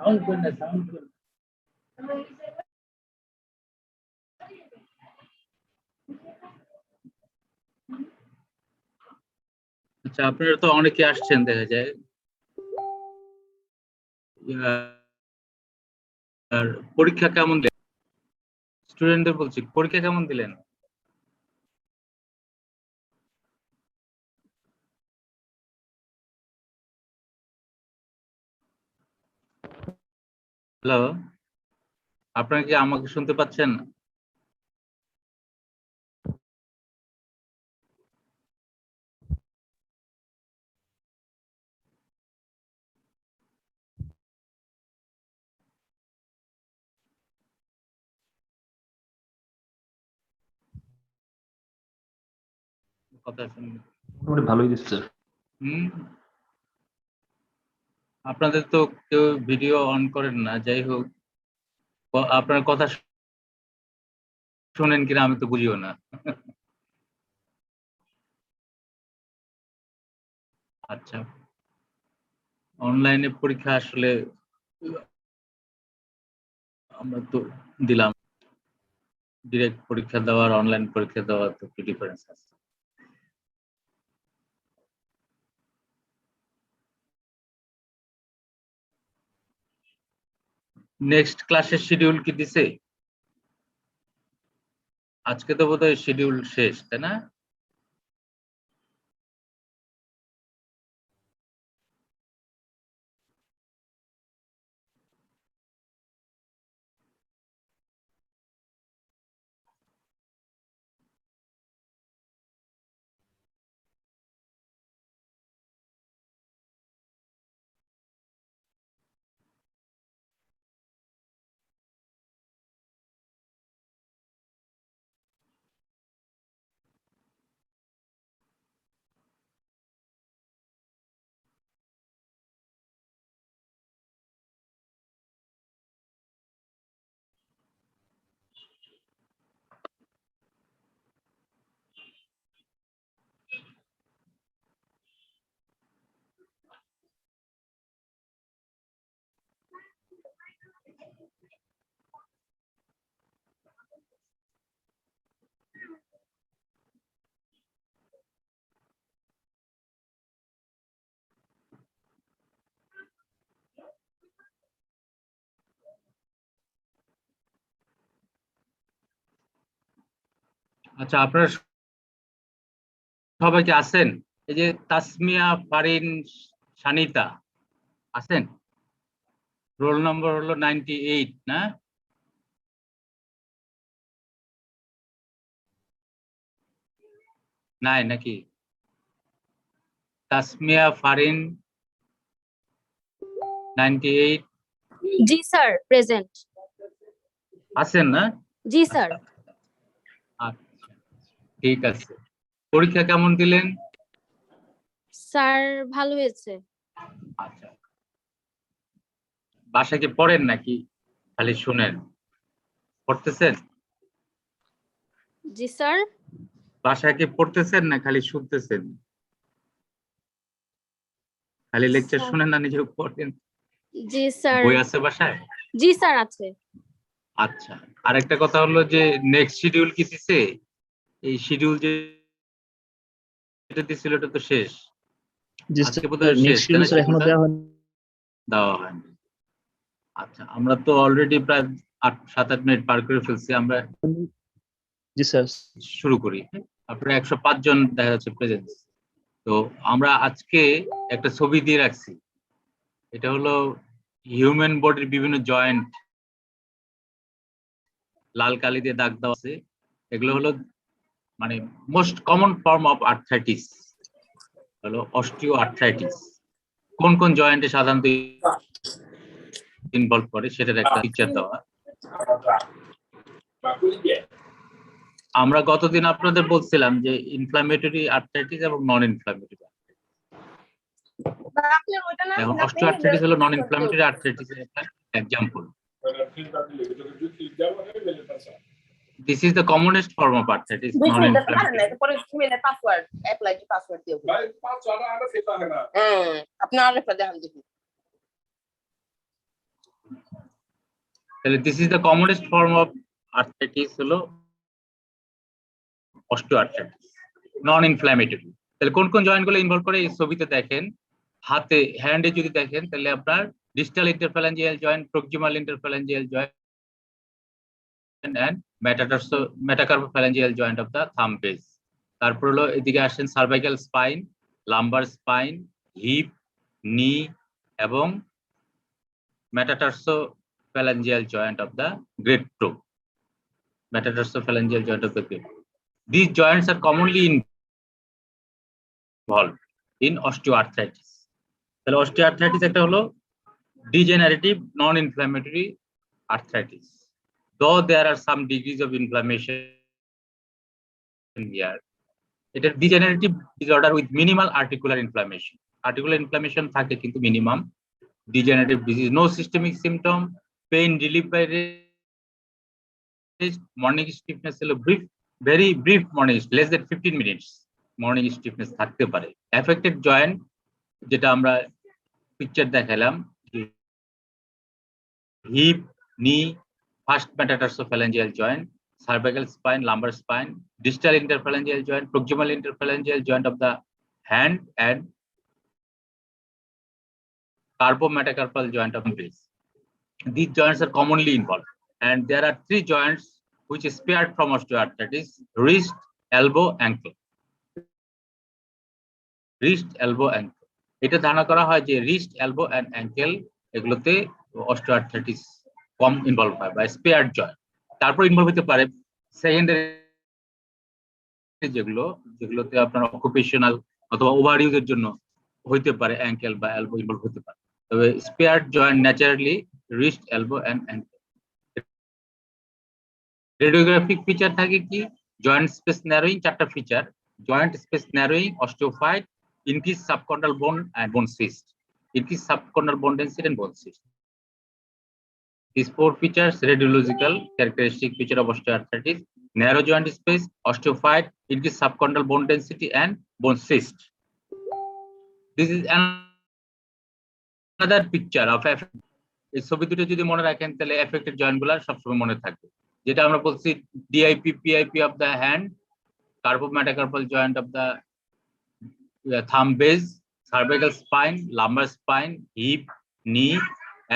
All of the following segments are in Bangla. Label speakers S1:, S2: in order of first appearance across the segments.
S1: সাউন্ড করেন না, সাউন্ড করেন। আচ্ছা, আপনারা তো অনেকে আসছেন দেখা যায়। আর পরীক্ষা কেমন দিলেন? স্টুডেন্টদের বলছি, পরীক্ষা কেমন দিলেন? হ্যালো, আপনারা কি আমাকে শুনতে পাচ্ছেন? কথা শুনুন।
S2: মোটামুটি ভালোই দিচ্ছে স্যার।
S1: আপনাদের তো কেউ ভিডিও অন করেন না, যাই হোক আপনার কথা শুনেন কিনা আমি তো বুঝিও না। আচ্ছা, অনলাইনে পরীক্ষা আসলে আমরা তো দিলাম, ডিরেক্ট পরীক্ষা দেওয়ার অনলাইন পরীক্ষা দেওয়ার তো কি ডিফারেন্স আছে? নেক্সট ক্লাসের শিডিউল কি দিছে? আজকে তো বোধহয় শিডিউল শেষ, তাই না? আচ্ছা, আপনারা সবাই কি আছেন? এই যে তাসমিয়া, ফারিন, সানিতা আছেন? রোল নম্বর হলো 98, না? নাই নাকি? তাসমিয়া, ফারিন 98
S3: জি স্যার, প্রেজেন্ট।
S1: আছেন না?
S3: জি স্যার।
S1: আচ্ছা, ঠিক আছে। পরীক্ষা কেমন দিলেন?
S3: স্যার ভালো হয়েছে।
S1: আচ্ছা, বাসায় কি পড়েন নাকি খালি শুনেন? পড়তেছেন?
S3: জি স্যার।
S1: বাসায় কি পড়তেছেন না খালি শুনতেছেন? খালি লেকচার শুনেন না নিজেও পড়েন?
S3: জি স্যার।
S1: বই আছে বাসায়?
S3: জি স্যার আছে।
S1: আচ্ছা, আরেকটা কথা হলো যে নেক্সট শিডিউল কি দিছে? এই শিডিউল যেটা দিছিল এটা তো শেষ।
S2: জি
S1: আজকে
S2: স্যার,
S1: বোধহয় শেষ,
S2: নেক্সট
S1: তাই
S2: শিডিউল
S1: না?
S2: স্যার এখনো দেওয়া হয়নি।
S1: দেওয়া হয়নি। আচ্ছা, আমরা তো অলরেডি প্রায় 7-8 মিনিট পার করে ফেলছি। আমরা
S2: জি স্যার।
S1: শুরু করি। আপনারা 105 জন দেখা যাচ্ছে প্রেজেন্ট। তো আমরা আজকে একটা ছবি দিয়ে রাখছি। এটা হলো হিউম্যান বডির বিভিন্ন জয়েন্ট লাল কালি দিয়ে দাগ দেওয়া আছে। এগুলো হলো মানে most common form of arthritis, হলো অস্টিও আর্থ্রাইটিস। কোন কোন জয়েন্টে সাধারণত ইনভলভ করে সেটার একটা পিকচার দেওয়া। আমরা গতদিন আপনাদের বলছিলাম যে ইনফ্লামেটরি আর্থ্রাইটিস এবং নন ইনফ্লামেটরি। এখন অস্টিও আর্থ্রাইটিস হলো নন ইনফ্লামেটরি আর্থ্রাইটিসের একটা example. This is the commonest form of arthritis, non-inflammatory. তাহলে this is the commonest form of arthritis হলো অস্টিওআর্থ্রাইটিস, নন ইনফ্ল্যামেটরি। তাহলে কোন কোন জয়েন্ট গুলো ইনভলভ করে এই ছবিতে দেখেন, হাতে হ্যান্ডে যদি দেখেন তাহলে আপনার distal interphalangeal joint, proximal interphalangeal joint and metacarpophalangeal joint of the thumb base. তারপর হলো এদিকে আসেন cervical spine, lumbar spine, hip, knee এবং metatarsophalangeal joint of the great toe. Metatarsophalangeal joint of the great toe. These joints are commonly involved in osteoarthritis. তাহলে osteoarthritis একটা হলো degenerative non-inflammatory arthritis. Though there are some degrees of inflammation here, it is degenerative disorder with minimal articular inflammation. Articular inflammation থাকে কিন্তু minimum. Degenerative disease, no systemic symptom, pain relief by rest, morning stiffness হলো brief, very brief morning, less than 15 minutes morning stiffness থাকতে পারে। Affected joint যেটা আমরা পিকচার দেখালাম, hip, knee, first metatarsophalangeal joint, cervical spine, lumbar spine, distal interphalangeal joint, proximal interphalangeal joint of the hand, and carpometacarpal joint of the face. These joints are commonly involved, and there are three joints which is spared from osteoarthritis: wrist, elbow, ankle. Wrist, elbow, ankle. এটা ধারণা করা হয় যে wrist, elbow, and ankle এগুলোতে osteoarthritis কম ইনভলভ হয় বা স্পেয়ার্ড জয়েন্ট। তারপর ইনভলভ হতে পারে সেকেন্ডারি যেগুলোতে আপনার অকুপেশনাল অথবা ওভার ইউজের জন্য হইতে পারে অ্যাঙ্কেল বা এলবো ইনভলভ হতে পারে। তবে spared joint naturally wrist, elbow and ankle. Radiographic feature থাকে কি, জয়েন্ট স্পেস ন্যারোয়িং, চারটা feature: joint space narrowing, osteophyte, increase subchondral bone and bone cyst, increase subchondral bone density and bone cyst. These four features, radiological characteristic feature of osteoarthritis: narrow joint space, osteophyte, increased subchondral bone density, and bone cyst. This is another picture of এই ছবি দুটো যদি মনে রাখেন তাহলে এফেক্টেড জয়েন্ট গুলা সবসময় মনে থাকবে। যেটা আমরা বলছি DIP, PIP of the hand, carpometacarpal joint of the thumb base, cervical spine, lumbar spine, hip, knee,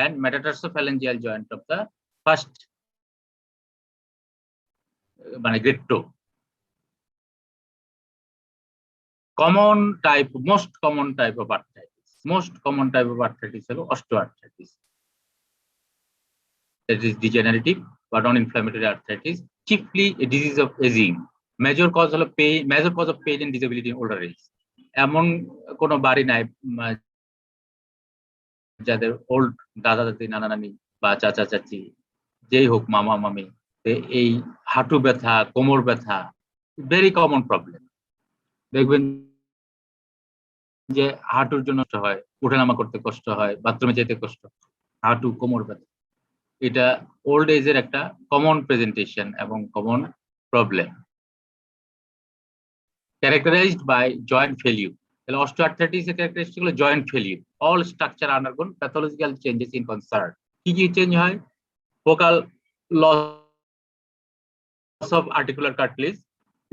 S1: and metatarsophalangeal joint of the first great toe. Most common type of arthritis হলো osteoarthritis. That is degenerative but non-inflammatory arthritis, chiefly a disease of aging. Major cause of pain and disability in older age. এমন কোনো বাড়ি নাই যাদের ওল্ড দাদা দাদি, নানা নানি বা চাচা চাচি, যেই হোক, মামা মামি, এই হাঁটু ব্যথা, কোমর ব্যথা ভেরি কমন প্রবলেম। দেখবেন যে হাঁটুর জন্য হয়, উঠানামা করতে কষ্ট হয়, বাথরুমে যেতে কষ্ট, হাঁটু কোমর ব্যথা, এটা ওল্ড এজের একটা কমন প্রেজেন্টেশন এবং common problem. Characterized by joint failure. তাহলে osteoarthritis এর characteristic হলো joint failure. All structure undergone pathological changes in concern. কি কি চেঞ্জ হয়? Focal loss of articular cartilage,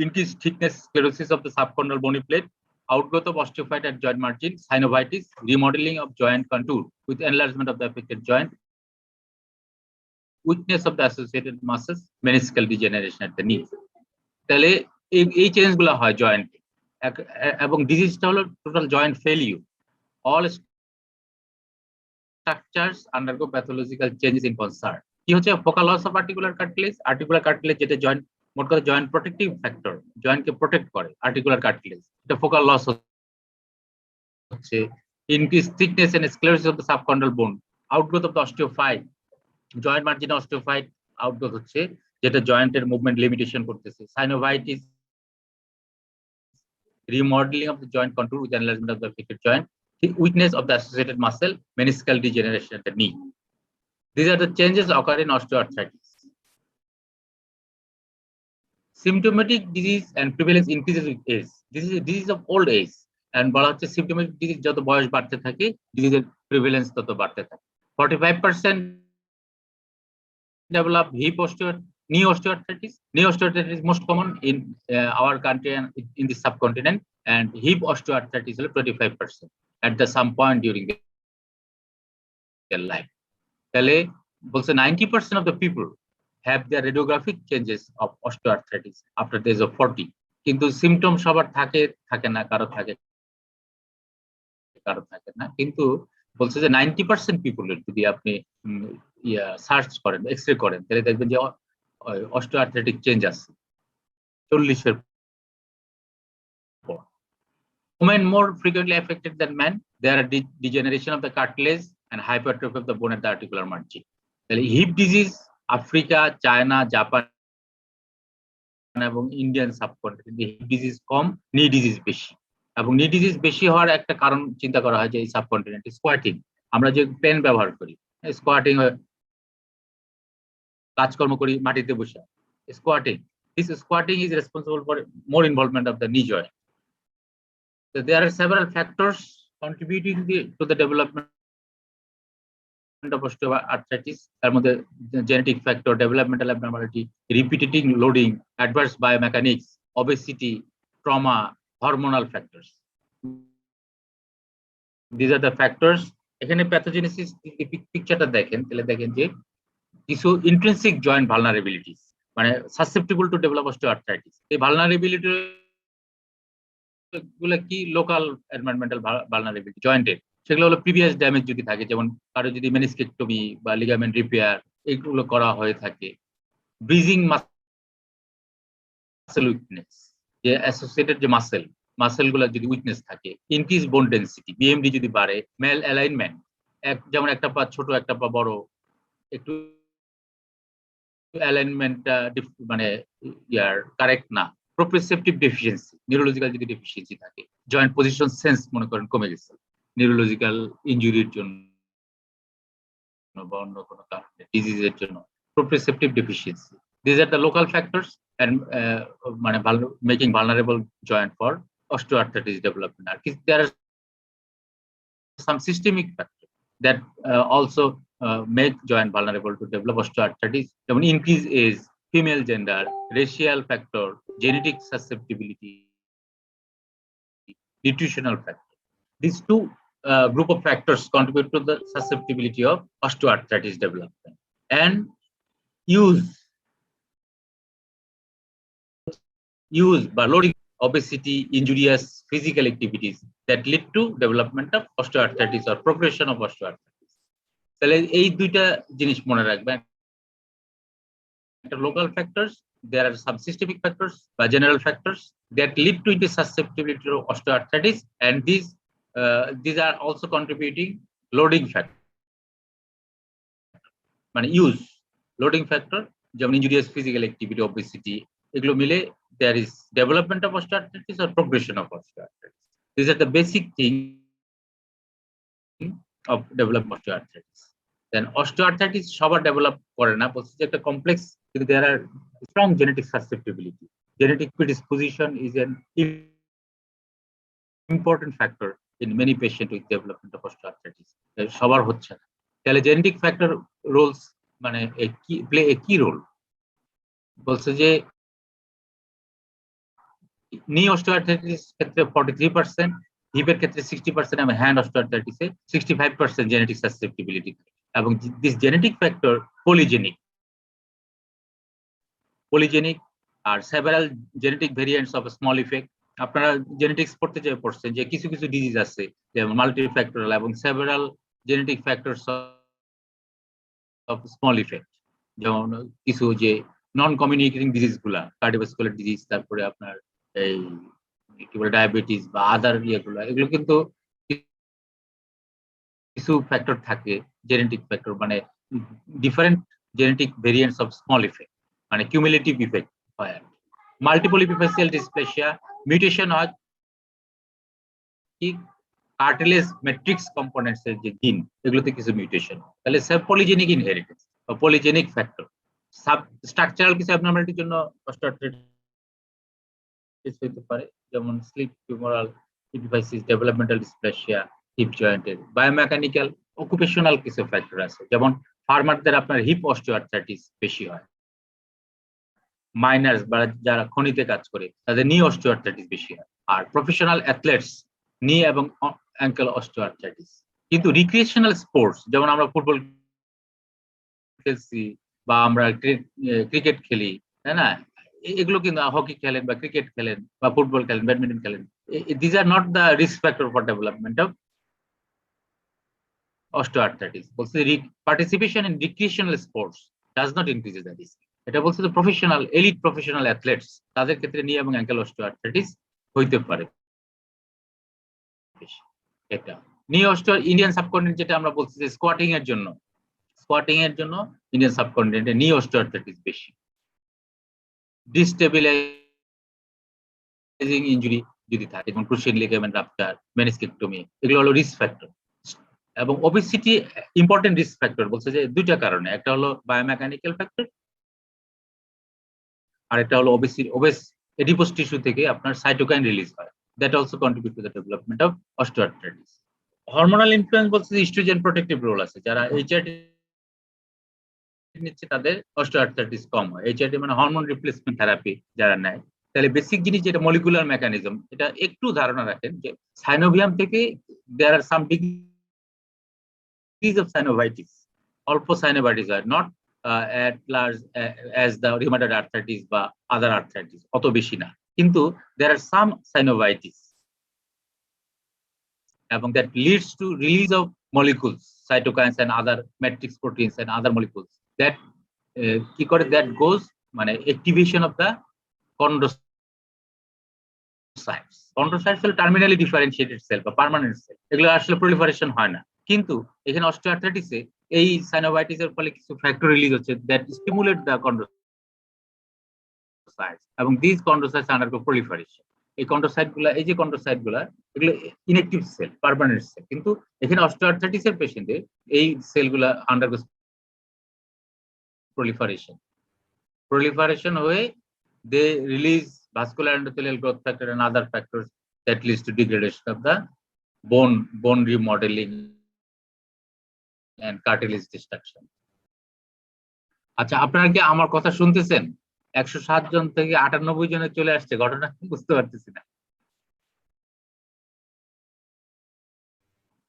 S1: increased thickness, sclerosis of the subchondral bony plate, outgrowth of osteophyte at joint margin, synovitis, remodeling of joint contour with enlargement of the affected joint, weakness of the associated muscles, meniscal degeneration at the knee. তাহলে এই চেঞ্জ গুলো হয় জয়েন্ট, এবং ডিজিজটা হলো total joint failure. All structures undergo pathological changes in concern. কি হচ্ছে? Focal loss of articular cartilage, যেটা জয়েন্ট, মোট কথা জয়েন্ট প্রোটেক্টিভ ফ্যাক্টর, জয়েন্টকে প্রোটেক্ট করে আর্টিকুলার কার্টিলেজ, এটা ফোকাল লস হচ্ছে। Increase thickness and sclerosis of the subchondral bone, outgrowth of the osteophyte, joint মার্জিনে অস্টিওফাইট আউটগ্রোথ হচ্ছে, যেটা জয়েন্টের মুভমেন্ট লিমিটেশন করতেছে। Synovitis, remodeling of the joint contour with enlargement of the affected joint, weakness of the associated muscle, meniscal degeneration at the knee. These are the changes occur in osteoarthritis. Symptomatic disease and prevalence increases with age. This is a disease of old age, and বলা হচ্ছে symptomatic disease যত বয়স বাড়তে থাকে, ডিজিজের প্রিভ্যালেন্স তত বাড়তে থাকে। 45% develop hip knee osteoarthritis. Knee osteoarthritis is most common in our country and in the subcontinent, and hip osteoarthritis is 25% at some point during their life. তাহলে বলছে 90% of the people have their radiographic changes of osteoarthritis after the age of 40. কিন্তু symptom সবার থাকে না, কারো থাকে না, কিন্তু বলছে যে 90% people যদি আপনি সার্চ করেন, এক্সরে করেন, তাহলে দেখবেন যে অস্টিওআর্থ্রাইটিক চেঞ্জ আছে 40-এর পর। Women more frequently affected than men. There are degeneration of the cartilage and hypertrophy of the bone at the articular margin. তাহলে hip disease Africa, China, Japan এবং ইন্ডিয়ান সাবকন্টিনেন্টে হিপ ডিজিজ কম, নি ডিজিজ বেশি। এবং নি ডিজিজ বেশি হওয়ার একটা কারণ চিন্তা করা হয় যে এই সাবকন্টিনেন্টে স্কোয়াটিং, আমরা যে পেন ব্যবহার করি, স্কোয়াটিং কাজকর্ম করি মাটিতে বসে, squatting, this squatting is responsible for more involvement of the knee joint. So there are several factors contributing to the development of osteoarthritis. তার মধ্যে genetic factor, developmental abnormality, repeating loading, adverse biomechanics, obesity, trauma, hormonal factors. These are the factors. এখানে প্যাথোজেনেসিস পিকচারটা দেখেন, তাহলে দেখেন যে কিছু ইন্ট্রিনসিক জয়েন্ট ভালনারেবিলিটিস, মানে সাসেপ্টেবল টু ডেভেলপ অস্টিওআর্থ্রাইটিস। এই ভালনারেবিলিটি গুলো কি? লোকাল এনভায়রনমেন্টাল ভালনারেবিলিটি জয়েন্টের, সেগুলো হলো প্রিভিয়াস ড্যামেজ যদি থাকে, যেমন কারো যদি মেনিস্কেক্টমি বা লিগামেন্ট রিপেয়ার এগুলো করা হয়ে থাকে। ব্রিজিং মাসেল উইকনেস, যে অ্যাসোসিয়েটেড যে মাসেল গুলো যদি উইকনেস থাকে, ইনক্রিজ বোন ডেন্সিটি, বিএমডি যদি বাড়ে, মেল অ্যালাইনমেন্ট, যেমন একটা পা ছোট একটা পা বড়, একটু অ্যালাইনমেন্টটা মানে কারেক্ট না, প্রোপ্রিওসেপটিভ ডেফিসিয়েন্সি, নিউরোলজিক্যাল যদি ডেফিসিয়েন্সি থাকে, জয়েন্ট পজিশন সেন্স মনে করেন কমে গেছে নিউরোলজিক্যাল ইনজুরির জন্য বা অন্য কোনো কারণে, ডিজিজের জন্য, proprioceptive deficiency. This are the local factors and মানে making vulnerable joint for osteoarthritis development. There are some systemic factors that also make joint vulnerable to develop osteoarthritis. যেমন increase age, female gender, racial factor, genetic susceptibility, nutritional factor. These two group of factors contribute to the susceptibility of osteoarthritis development. And use by loading, obesity, injurious physical activities that lead to development of osteoarthritis or progression of osteoarthritis. তাহলে এই দুইটা জিনিস মনে রাখবেন। Local factors, there are some systemic factors বা general factors that lead to the susceptibility to osteoarthritis, and these are also contributing loading factor, মানে loading factor, যেমন injurious physical activity, obesity, এগুলো মিলে there is development of osteoarthritis or progression of osteoarthritis. These are the basic thing of development of osteoarthritis. Then osteoarthritis সবার develop করে না, বলছে যে একটা complex, কিন্তু there are strong genetic susceptibility. Genetic predisposition is an important factor in many patients with development of osteoarthritis. সবার হচ্ছে না, তাহলে genetic factor roles মানে play a key role. বলছে যে knee osteoarthritis ক্ষেত্রে 43%, হিপের ক্ষেত্রে 60% এবং হ্যান্ড অস্টিওআর্থ্রাইটিসে 65% জেনেটিক সাসেপ্টিবিলিটি। এবং this genetic factor polygenic R several genetic variants of small effect. আপনারা জেনেটিক্স পড়তে যেয়ে পড়ছেন যে কিছু কিছু ডিজিজ আছে যেমন মাল্টিফ্যাক্টরাল এবং several genetic factors of small effect, যেমন কিছু যে নন কমিউনিকেটিং ডিজিজ গুলা, কার্ডিওভাস্কুলার ডিজিজ, তারপরে আপনার এই কি বলে ডায়াবেটিস বা আদার ইয়েগুলো, এগুলো কিন্তু কিছু ফ্যাক্টর থাকে, জেনেটিক ফ্যাক্টর, মানে different genetic variants of small effect, মানে কিউমুলেটিভ ইফেক্ট হয়। মাল্টিপল ইপিফেসিয়াল ডিসপ্লেসিয়া, মিউটেশন হয় কি কার্টিলেজ ম্যাট্রিক্স কম্পোনেন্টস এর যে জিন, এগুলোতে কিছু মিউটেশন হয়। তাহলে পলিজেনিক ইনহেরিটেন্স বা পলিজেনিক ফ্যাক্টর। সাব স্ট্রাকচারাল কিছু অ্যাবনরমালিটির জন্য অস্টিওআর্থ্রাইটিস হতে পারে, যেমন স্লিপ টিউমারাল ইপিফাইসিস, ডেভেলপমেন্টাল ডিসপ্লেসিয়া হিপ জয়েন্টের। বায়োমেকানিক্যাল অকুপেশনাল কিছু ফ্যাক্টর আছে, যেমন ফার্মারদের আপনার হিপ অস্টিওআর্থ্রাইটিস বেশি হয়। মাইনার্স বা যারা খনিতে কাজ করে তাদের নি অস্টিওআর্থ্রাইটিস বেশি হয়। আর প্রফেশনাল অ্যাথলেটস নি এবং অ্যাঙ্কেল অস্টিওআর্থ্রাইটিস। কিন্তু রিক্রিয়েশনাল স্পোর্টস যেমন আমরা ফুটবল খেলছি বা আমরা ক্রিকেট খেলি, তাই না, এগুলো কিন্তু হকি খেলেন বা ক্রিকেট খেলেন বা ফুটবল খেলেন, ব্যাডমিন্টন খেলেন, this are not the risk factor for development of osteoarthritis. বলছে participation in recreational sports does not increase the risk. এটা বলছে যে প্রফেশনাল এলিট প্রফেশনাল অ্যাথলেটস তাদের ক্ষেত্রে নি এবং অ্যাঙ্কেল অস্টিওআর্থ্রাইটিস হইতে পারে। এটা নি অস্টিও ইন্ডিয়ান সাবকন্টিনেন্ট যেটা আমরা বলছি যে স্কোয়াটিং এর জন্য ইন্ডিয়ান সাবকন্টিনেন্টে নি অস্টিওআর্থ্রাইটিস বেশি। ডিস্টেবিলাইজিং ইনজুরি যদি থাকে যেমন ক্রুশিয়াল লিগামেন্ট রাপচার, মেনিসকেক্টমি, এগুলো হলো রিস্ক ফ্যাক্টর। এবং ওবেসিটি ইম্পর্টেন্ট রিস্ক ফ্যাক্টর বলছে যে দুইটা কারণে, একটা হলো বায়োমেকানিক্যাল ফ্যাক্টর আর একটা হলো ওবেস এডিপোস টিস্যু থেকে আপনার সাইটোকাইন রিলিজ হয়, that also contribute to the development of osteoarthritis. Hormonal influence বলছে যে ইস্ট্রোজেন প্রোটেক্টিভ রোল আছে, যারা এইচআরটি নিচ্ছে তাদের অস্টিওআর্থ্রাইটিস কম হয়। এইচআরটি মানে হরমোন রিপ্লেসমেন্ট থেরাপি যারা নেয়, তাহলে বেসিক জিনিস যেটা মলিকুলার মেকানিজম, এটা একটু ধারণা রাখেন যে সাইনোভিয়াম থেকে দেয়ার are some degrees of synovitis, অল্প সাইনোভাইটিস হয়, not at large as the rheumatoid arthritis বা other arthritis, অত বেশি না, কিন্তু there are some synovitis এবং that leads to release of molecules, cytokines and other matrix proteins and other molecules that কি করে, that goes মানে activation of the chondrocytes হলো terminally differentiated cell বা permanent cell, এগুলো আসলে proliferation হয় না। কিন্তু এখানে অস্টিওআর্থ্রাইটিসে এই সাইনোভাইটিসের ফলে কিছু ফ্যাক্টর রিলিজ হচ্ছে দ্যাট স্টিমুলেট দ্য কন্ড্রোসাইটস এবং দিস কন্ড্রোসাইটস আন্ডারগো প্রলিফারেশন। এই কন্ড্রোসাইটগুলো, এই যে কন্ড্রোসাইটগুলো, এগুলো ইনঅ্যাক্টিভ সেল, পার্মানেন্ট সেল, কিন্তু এখানে অস্টিওআর্থ্রাইটিসের পেশেন্টে এই সেলগুলো আন্ডারগো proliferation হয়ে they release vascular endothelial growth factor and other factors that leads to degradation of the bone remodeling and cartilage destruction. আচ্ছা, আপনারা কি আমার কথা শুনতেছেন? 107 জন থেকে 98 জনে চলে আসছে, ঘটনা বুঝতে পারতেছি না।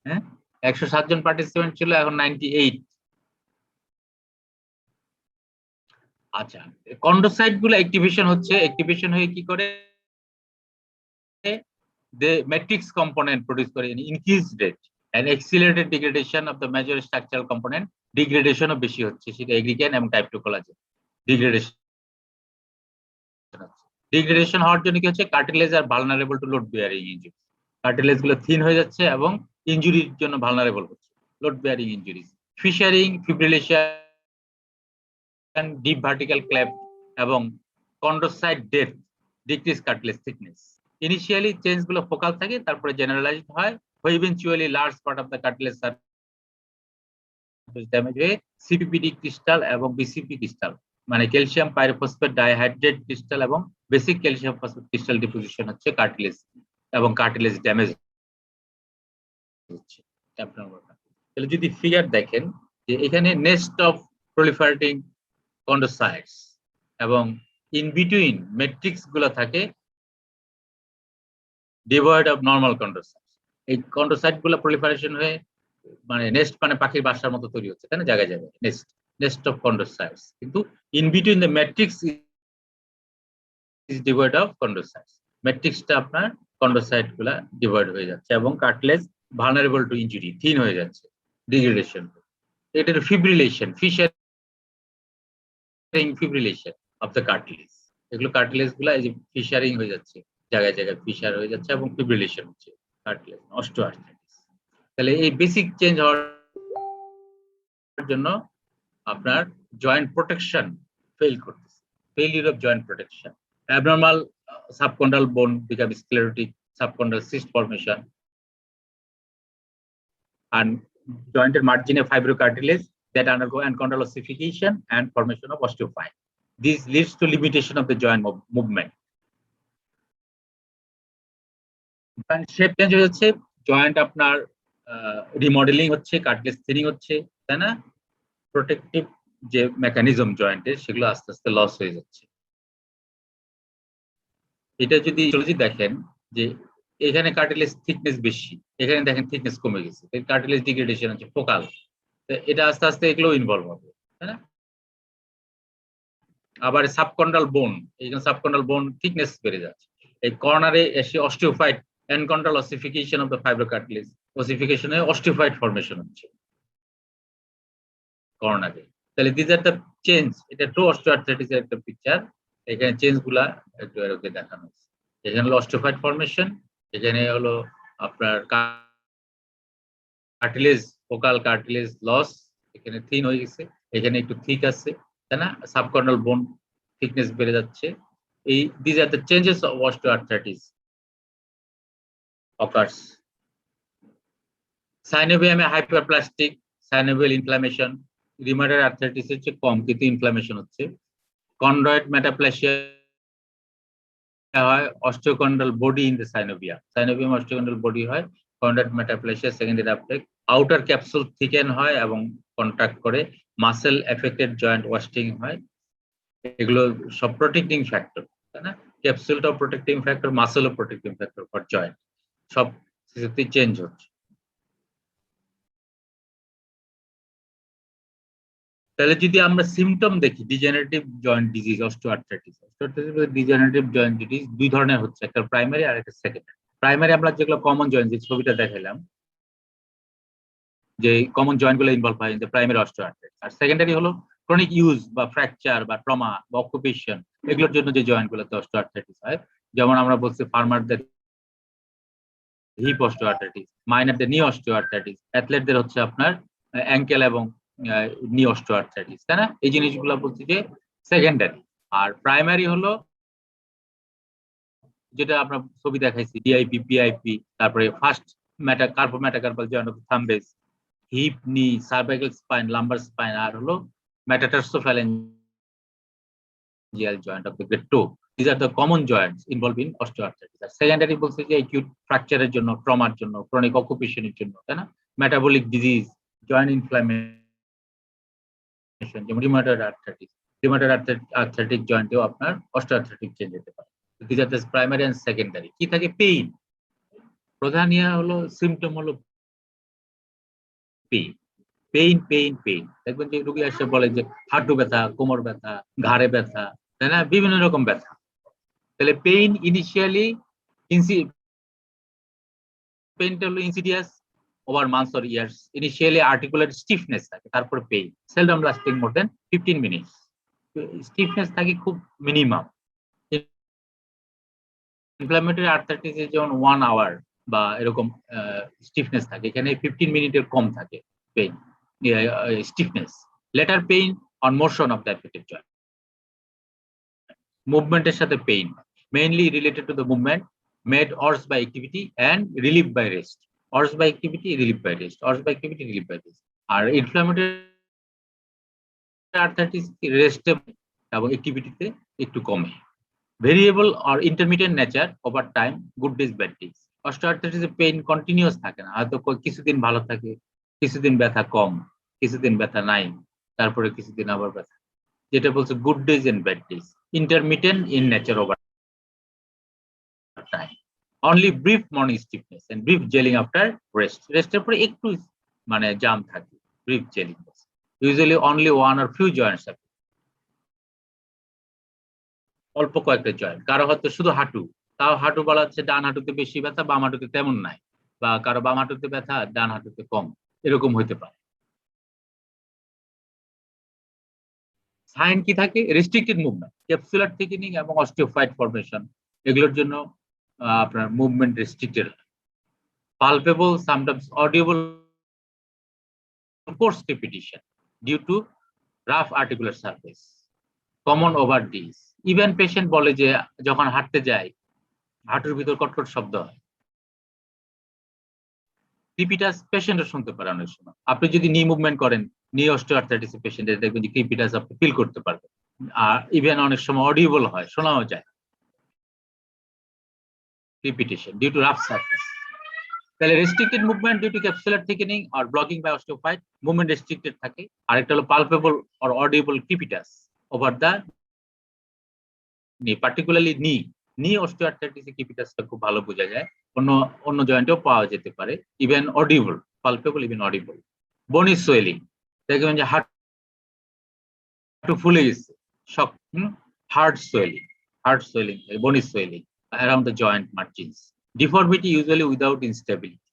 S1: হ্যাঁ, 107 জন পার্টিসিপেন্ট ছিল, এখন 98। আচ্ছা, কন্ড্রোসাইট গুলো অ্যাক্টিভেশন হচ্ছে, অ্যাক্টিভেশন হয়ে কি করে, the matrix component produce করে in increased rate and accelerated degradation of the major structural component, degradation ও বেশি হচ্ছে, সেটা এগ্রিকেন এবং টাইপ 2 কোলাজেন ডিগ্রেডেশন হওয়ার জন্য কি হচ্ছে, কার্টিলেজ আর vulnerable to load bearing injury, cartilage গুলো থিন হয়ে যাচ্ছে এবং ইনজুরির জন্য ভালনারেবল হচ্ছে, load bearing injuries, fissuring, fibrillation, deep vertical clamp এবং chondrocyte death, decrease cartilage thickness. Initially change গুলো ফোকাল থাকে, তারপরে জেনারেলাইজড হয়, eventually large part of the cartilage surface damage হয়ে সিপিপিডি ক্রিস্টাল এবং বিসিপি ক্রিস্টাল মানে ক্যালসিয়াম পাইরোফসফেট ডাইহাইড্রেট ক্রিস্টাল এবং basic calcium phosphate crystal deposition হচ্ছে কার্টিলেজ এবং কার্টিলেজ ড্যামেজ হচ্ছে। তাহলে যদি ফিগার দেখেন যে এখানে নেস্ট অফ প্রলিফারেটিং কন্ড্রোসাইটস এবং ইন বিটুইন ম্যাট্রিক্স গুলো থাকে ডিভয়েড অফ নরমাল কন্ড্রোসাইটস। এই কন্ড্রোসাইট গুলো প্রলিফারেশন হয়ে মানে নেস্ট মানে পাখির বাসার মতো তৈরি হচ্ছে, তাই না, জায়গায় জায়গায় নেস্ট অফ কন্ড্রোসাইটস, কিন্তু in between the matrix is devoid of chondrocytes. ম্যাট্রিক্সটা আপনার কন্ড্রোসাইট গুলা ডিভয়েড হয়ে যাচ্ছে এবং cartilage vulnerable to injury, thin হয়ে যাচ্ছে, ডিগ্রেডেশন। এটার fibrillation, fibrillation of the cartilage, এগুলো কার্টিলেজ গুলা এই যে ফিশারিং হয়ে যাচ্ছে, জায়গায় জায়গায় ফিশার হয়ে যাচ্ছে এবং ফিব্রিলেশন হচ্ছে কার্টিলেজ, অস্টিওআর্থ্রাইটিস। তাহলে এই বেসিক চেঞ্জ হওয়ার জন্য আপনার জয়েন্ট প্রোটেকশন ফেল করতেছে, failure of joint protection, abnormal subchondral bone become sclerotic, subchondral cyst formation, and jointed marginal fibrocartilage that undergo enchondral ossification and formation of osteophyte. This leads to limitation of the joint movement. Shape change হয়ে যাচ্ছে, জয়েন্ট আপনার রিমডেলিং হচ্ছে, কার্টিলেজ থিনিং হচ্ছে, তাই না, প্রোটেক্টিভ যে মেকানিজম জয়েন্টের সেগুলো আস্তে আস্তে লস হয়ে যাচ্ছে। এটা যদি দেখেন যে এখানে কার্টিলেজ থিকনেস বেশি, এখানে দেখেন থিকনেস কমে গেছে, কার্টিলেজ ডিগ্রেডেশন হচ্ছে ফোকাল, এটা আস্তে আস্তে এগুলো ইনভলভ হবে, তাই না? আবার সাবকন্ডাল বোন, এইখানে সাবকন্ডাল বোন থিকনেস বেড়ে যাচ্ছে, এই কর্নারে এসে osteophyte enchondral ossification of the fibrocartilage, অসিফিকেশনে অস্টিওফাইট ফরমেশন হচ্ছে কর্নারে। তাহলে দিস আর দ্য চেঞ্জ, এটা ট্রু অস্টিওআর্থ্রাইটিসের একটা পিকচার। এখানে চেঞ্জ গুলা একটু এরকম দেখানো হচ্ছে। এখানে হলো অস্টিওফাইট ফরমেশন, এখানে হলো আপনার কার্টিলেজ, ফোকাল কার্টিলেজ লস, এখানে থিন হয়ে গেছে, এখানে একটু থিক আছে, তাই না? সাবকর্নাল বোন থিকনেস বেড়ে যাচ্ছে। এই this are the changes of osteoarthritis occurs. সাইনোভিয়ামে hyperplastic, synovial inflammation, rheumatoid arthritis হচ্ছে কম কিন্তু ইনফ্লামেশন হচ্ছে। কন্ড্রয়েড মেটাপ্লেসিয়া হয় osteochondral body in the synovium, synovium osteochondral body হয়, chondroid metaplasia secondary uptake, outer capsule thicken হয় এবং কন্ট্রাক্ট করে, মাসেল এফেক্টেড জয়েন্ট ওয়াস্টিং হয়। এগুলো সব প্রোটেক্টিং ফ্যাক্টর, তাই না? ক্যাপসুলটাও প্রোটেক্টিং ফ্যাক্টর, মাসেলও প্রোটেক্টিং ফ্যাক্টর ফর জয়েন্ট, সব কিছুতেই চেঞ্জ হচ্ছে। তাহলে যদি আমরা সিমটম দেখি, degenerative joint disease osteoarthritis, degenerative joint disease দুই ধরনের হচ্ছে, একটা প্রাইমারি আর একটা সেকেন্ডারি। প্রাইমারি আমরা যেগুলো কমন জয়েন্ট, যে ছবিটা দেখাইলাম, যে কমন জয়েন্ট গুলো ইনভলভ হয় ইন দ্য প্রাইমারি অস্টিওআর্থ্রাইটিস। আর সেকেন্ডারি হলো ক্রনিক ইউজ বা ফ্র্যাকচার বা ট্রমা বা অকুপেশন, এগুলোর জন্য যে জয়েন্ট গুলোতে অস্টিওআর্থ্রাইটিস হয়, যেমন আমরা বলছি ফার্মারদের হিপ অস্টিওআর্থ্রাইটিস, মাইনারদের নি অস্টিওআর্থ্রাইটিস, অ্যাথলেটদের হচ্ছে আপনার অ্যাঙ্কেল এবং নি অস্টিওআর্থ্রাইটিস, তাই না? এই জিনিসগুলো বলছি যে সেকেন্ডারি। আর প্রাইমারি হলো যেটা আমরা ছবি দেখাইছি, ডিআইপি, পিআইপি, তারপরে first carpometacarpal joint of thumb base, hip, knee, cervical spine, lumbar spine, আর হলো metatarsophalangeal joint of the great toe. These are the common joints involved in osteoarthritis. আর সেকেন্ডারি বলছে যে acute ফ্র্যাকচারের জন্য, ট্রমার জন্য, ক্রনিক অকুপেশনের জন্য, তাই না? মেটাবলিক ডিজিজ, জয়েন্ট ইনফ্লামেশন, যেমন রিউমাটয়েড আর্থ্রাইটিস, রিউমাটয়েড আর্থ্রাইটিক জয়েন্টেও আপনার অস্টিওআর্থ্রাইটিক চেঞ্জ হতে পারে। These are the primary and secondary. কি থাকে? পেইন। প্রধান হলো সিমটম হলো পেইন, পেইন পেইন পেইন। দেখবেন যে রোগী এসে বলে যে হাঁটু ব্যথা, কোমর ব্যথা, ঘাড়ে ব্যথা, তাই না? বিভিন্ন রকম ব্যথা। তাহলে পেইন ইনিশিয়ালি, পেইনটা হলো insidious over months or years. Initially articular stiffness থাকে, তারপর pain, seldom lasting more than 15 minutes. Stiffness থাকে খুব মিনিমাম। ইনফ্লামেটরি আর্থ্রাইটিস যেমন 1 আওয়ার বা এরকম স্টিফনেস থাকে, এখানে 15 মিনিটের কম থাকে pain, stiffness. Later pain on motion of the affected joint, মুভমেন্টের সাথে pain, mainly related to the movement made worse by activity and relieve by rest. Worse by activity, relieve by rest, worse by activity, relieve by rest. আর ইনফ্লামেটরি আর্থ্রাইটিস রেস্টে এবং অ্যাক্টিভিটিতে একটু কমে। Variable or intermediate nature over time, good days bad days. অস্টিওআর্থ্রাইটিসে পেইন কন্টিনিউয়াস থাকে না, হয়তো কিছুদিন ভালো থাকে, কিছুদিন ব্যথা কম, কিছুদিন ব্যথা নাই, তারপরে কিছুদিন আবার ব্যথা, যেটা বলছে good days and bad days. Intermediate in nature over time, only brief morning stiffness and brief gelling after rest. রেস্টের পরে একটু মানে জাম থাকে, brief gelling. Usually only one or few joints থাকে, অল্প কয়েকটা জয়েন্ট। কারো হয়তো শুধু হাঁটু, তাও হাঁটু বলা হচ্ছে ডান হাঁটুতে বেশি ব্যথা, বাম হাঁটুতে তেমন নাই, বা কারো বাম হাঁটুতে ব্যথা, ডান হাঁটুতে কম, এরকম হইতে পারে। সাইন কি থাকে? রেস্ট্রিক্টেড মুভমেন্ট, ক্যাপসুলার থিকেনিং এবং অস্টিওফাইট ফরমেশন, এগুলোর জন্য আপনার movement restricted. Palpable, sometimes audible coarse crepitation due to rough articular surface, common over these. Even patient বলে যে যখন হাঁটতে যায় হাঁটুর ভিতর কটকট শব্দ হয়। ক্রিপিটাস পেশেন্টও শুনতে পারে অনেক সময়। আপনি যদি নি মুভমেন্ট করেন, নি অস্টিওআর্থ্রাইটিস পেশেন্টের দেখবেন যে ক্রিপিটাস আপনি ফিল করতে পারবেন। আর ইভেন অনেক সময় অডিবল হয়, শোনাও যায়। Crepitation due to rough surface. তাহলে restricted movement due to capsular thickening or blocking by osteophyte, movement restricted থাকে। আরেকটা হলো palpable or audible crepitus over the knee, particularly নি অস্টিওআর্থ্রাইটিস এ ক্রিপিটাসটা খুব ভালো বোঝা যায়, অন্য জয়েন্টেও পাওয়া যেতে পারে। Even audible, palpable, even audible. বনি সোয়েলিং, দেখবেন যে হাঁটু ফুলে গেছে, শক, হার্ড সোয়েলিং, বনি swelling around the joint margins. Deformity usually without instability,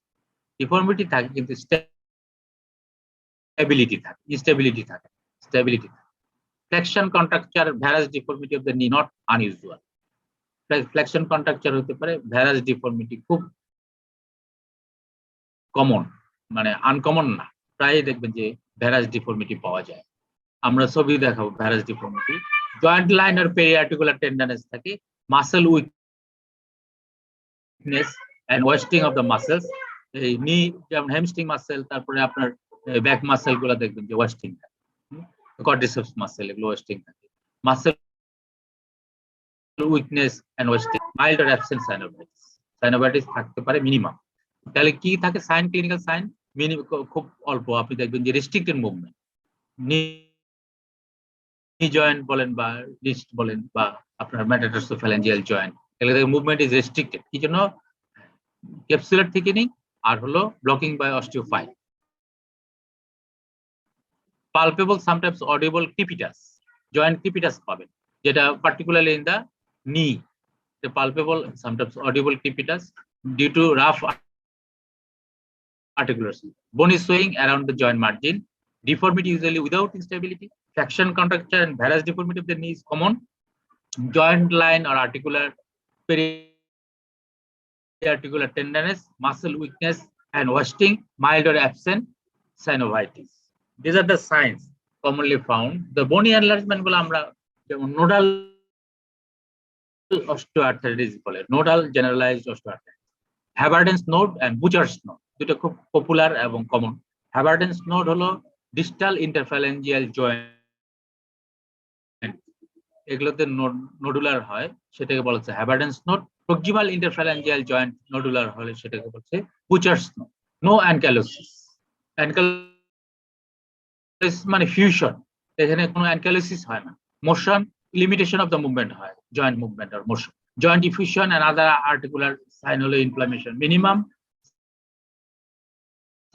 S1: deformity থাকে কিন্তু স্টেবিলিটি থাকে। Flexion contracture, various deformity of the নি নট আনইউজুয়াল। ফ্লেকশন কন্ট্রাকচার হতে পারে, ভ্যারাস ডিফর্মিটি খুব কমন, মানে আনকমন না, প্রায় দেখবেন যে ভ্যারাস ডিফর্মিটি পাওয়া যায়। আমরা ছবি দেখাবো ভ্যারাস ডিফর্মিটি। জয়েন্ট লাইন আর পেরিআর্টিকুলার টেন্ডারনেস থাকে, muscle weakness and wasting of the muscles. এই নি যেমন হ্যামস্ট্রিং মাসেল, তারপরে আপনার ব্যাক মাসেল গুলো দেখবেন যে ওয়েস্টিং থাকে, কোয়াড্রিসেপস মাসেল এগুলো ওয়েস্টিং থাকে। Muscle weakness and wasting, mild or absent synovitis থাকতে পারে মিনিমাম। তাহলে কি থাকে সাইন, ক্লিনিক্যাল সাইন খুব অল্প। আপনি দেখবেন যে রেস্ট্রিক্টেড মুভমেন্ট, নি জয়েন্ট বলেন বা রিস্ট বলেন বা আপনার মেটাটার্সোফ্যালেঞ্জিয়াল জয়েন্ট, এগুলো মুভমেন্ট ইজ রেস্ট্রিক্টেড। কি জন্য? ক্যাপসুলার থিকেনিং আর হলো blocking by osteophyte. Palpable sometimes audible crepitus, joint crepitus পাবেন, যেটা particularly in the knee. Palpable sometimes audible crepitus due to rough articulation. Bone is swaying around the joint margin. Deformity usually without instability. Traction contracture and varus deformity of the knee is common. Joint line or articular periarticular tenderness, muscle weakness and wasting, mild or absent synovitis. These are the signs commonly found. The bony enlargement গুলো আমরা যেমন নোডাল osteoarthritis বলে, nodal generalized osteoarthritis, Haberden's node and Butcher's node, দুটো খুব পপুলার এবং কমন। হ্যাবারডেন্স নোড হলো ডিস্টাল ইন্টারফ্যালেঞ্জিয়াল জয়েন্ট, এগুলোতে নোডুলার হয়, সেটাকে বলা হচ্ছে হ্যাবারডেন্স node. Proximal interphalangeal joint nodular হলে সেটাকে বলছে বুচার্স নোড। নো অ্যানকাইলোসিস, অ্যানকাইলোসিস মানে ফিউশন, এখানে কোনো অ্যানকাইলোসিস হয় না। Motion, limitation of the movement হয়, জয়েন্ট মুভমেন্ট আর motion. Joint diffusion and other articular sign হলো inflammation minimum.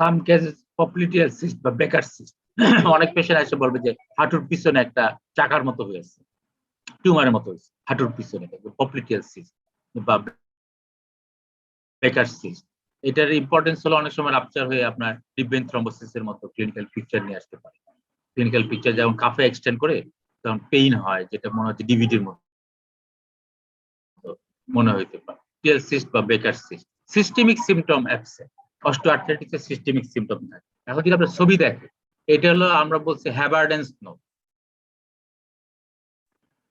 S1: Some cases popliteal cyst বা বেকার সিস্ট, অনেক পেশেন্ট এসে বলবে যে হাঁটুর পিছনে একটা চাকার মতো হয়েছে, টিউমারের মতো হয়েছে হাঁটুর পিছনে, পপলিটিয়াল সিস্ট বা বেকার সিস্ট। এটার ইম্পর্টেন্স হলো অনেক সময় রাপচার হয়ে আপনার ডিপ ভেইন থ্রম্বোসিসের মতো ক্লিনিক্যাল পিকচার নিয়ে আসতে পারে। ক্লিনিক্যাল পিকচার যেমন কাফে এক্সটেন্ড করে তখন পেইন হয়, যেটা মনে হচ্ছে ডিভিডির মতো মনে হইতে পারে, টিএল সিস্ট বা Baker cyst. Systemic symptom absent, অস্টিওআর্থ্রাইটিসের সিস্টেমিক সিমটম থাকে। এখন যদি আমরা ছবি দেখি, এটা হলো আমরা বলছি Heberden's node.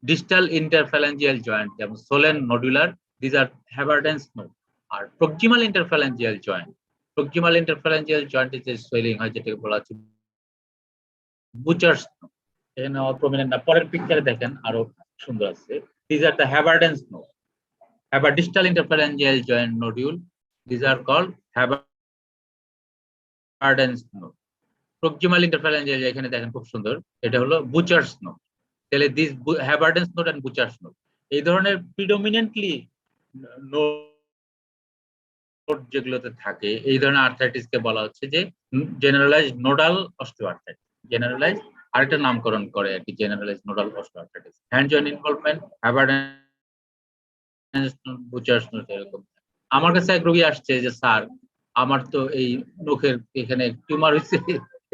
S1: Distal interphalangeal joint যেমন swollen nodular, this are Heberden's node. আর প্রক্সিমাল ইন্টারফ্যালেঞ্জিয়াল জয়েন্টের যে সোয়েলিং হয়, যেটাকে বলা হচ্ছে বুচার্স নোড। এখানে প্রমিনেন্ট না, পরের পিকচারে দেখেন আরো সুন্দর আছে। This are the Heberden's node. Distal interphalangeal joint nodule, these are called Haberden's node. Proximal interphalangeal, এখানে দেখেন খুব সুন্দর, এটা হলো Butcher's node. তাহলে this Haberden's node and Butcher's node, এই ধরনের প্রিডমিনেন্টলি নোড যেগুলোতে থাকে, এই ধরনের আর্থ্রাইটিস কে বলা হচ্ছে যে জেনারেলাইজড নোডাল অস্টিওআর্থ্রাইটিস। জেনারেলাইজ আরেকটা নামকরণ করে আর কি, generalised nodal osteoarthritis. Hand joint involvement, Haberden's এরকম। আমার কাছে এক রোগী আসছে যে স্যার আমার তো এই নখের এখানে টিউমার হয়েছে,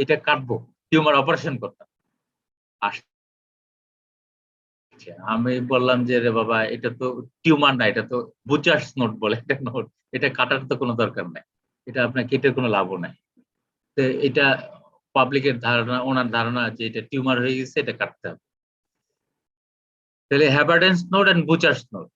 S1: এটা কাটবো, টিউমার অপারেশন করতাম। আমি বললাম যে রে বাবা, এটা তো টিউমার না, এটা তো বুচার্স নোড বলে একটা নোড, এটা কাটার তো কোনো দরকার নাই, এটা আপনার কেটে কোনো লাভও নাই। তো এটা পাবলিকের ধারণা, ওনার ধারণা যে এটা টিউমার হয়ে গেছে, এটা কাটতে হবে। তাহলে হ্যাবারডেন্স নোড এন্ড বুচার্স নোড।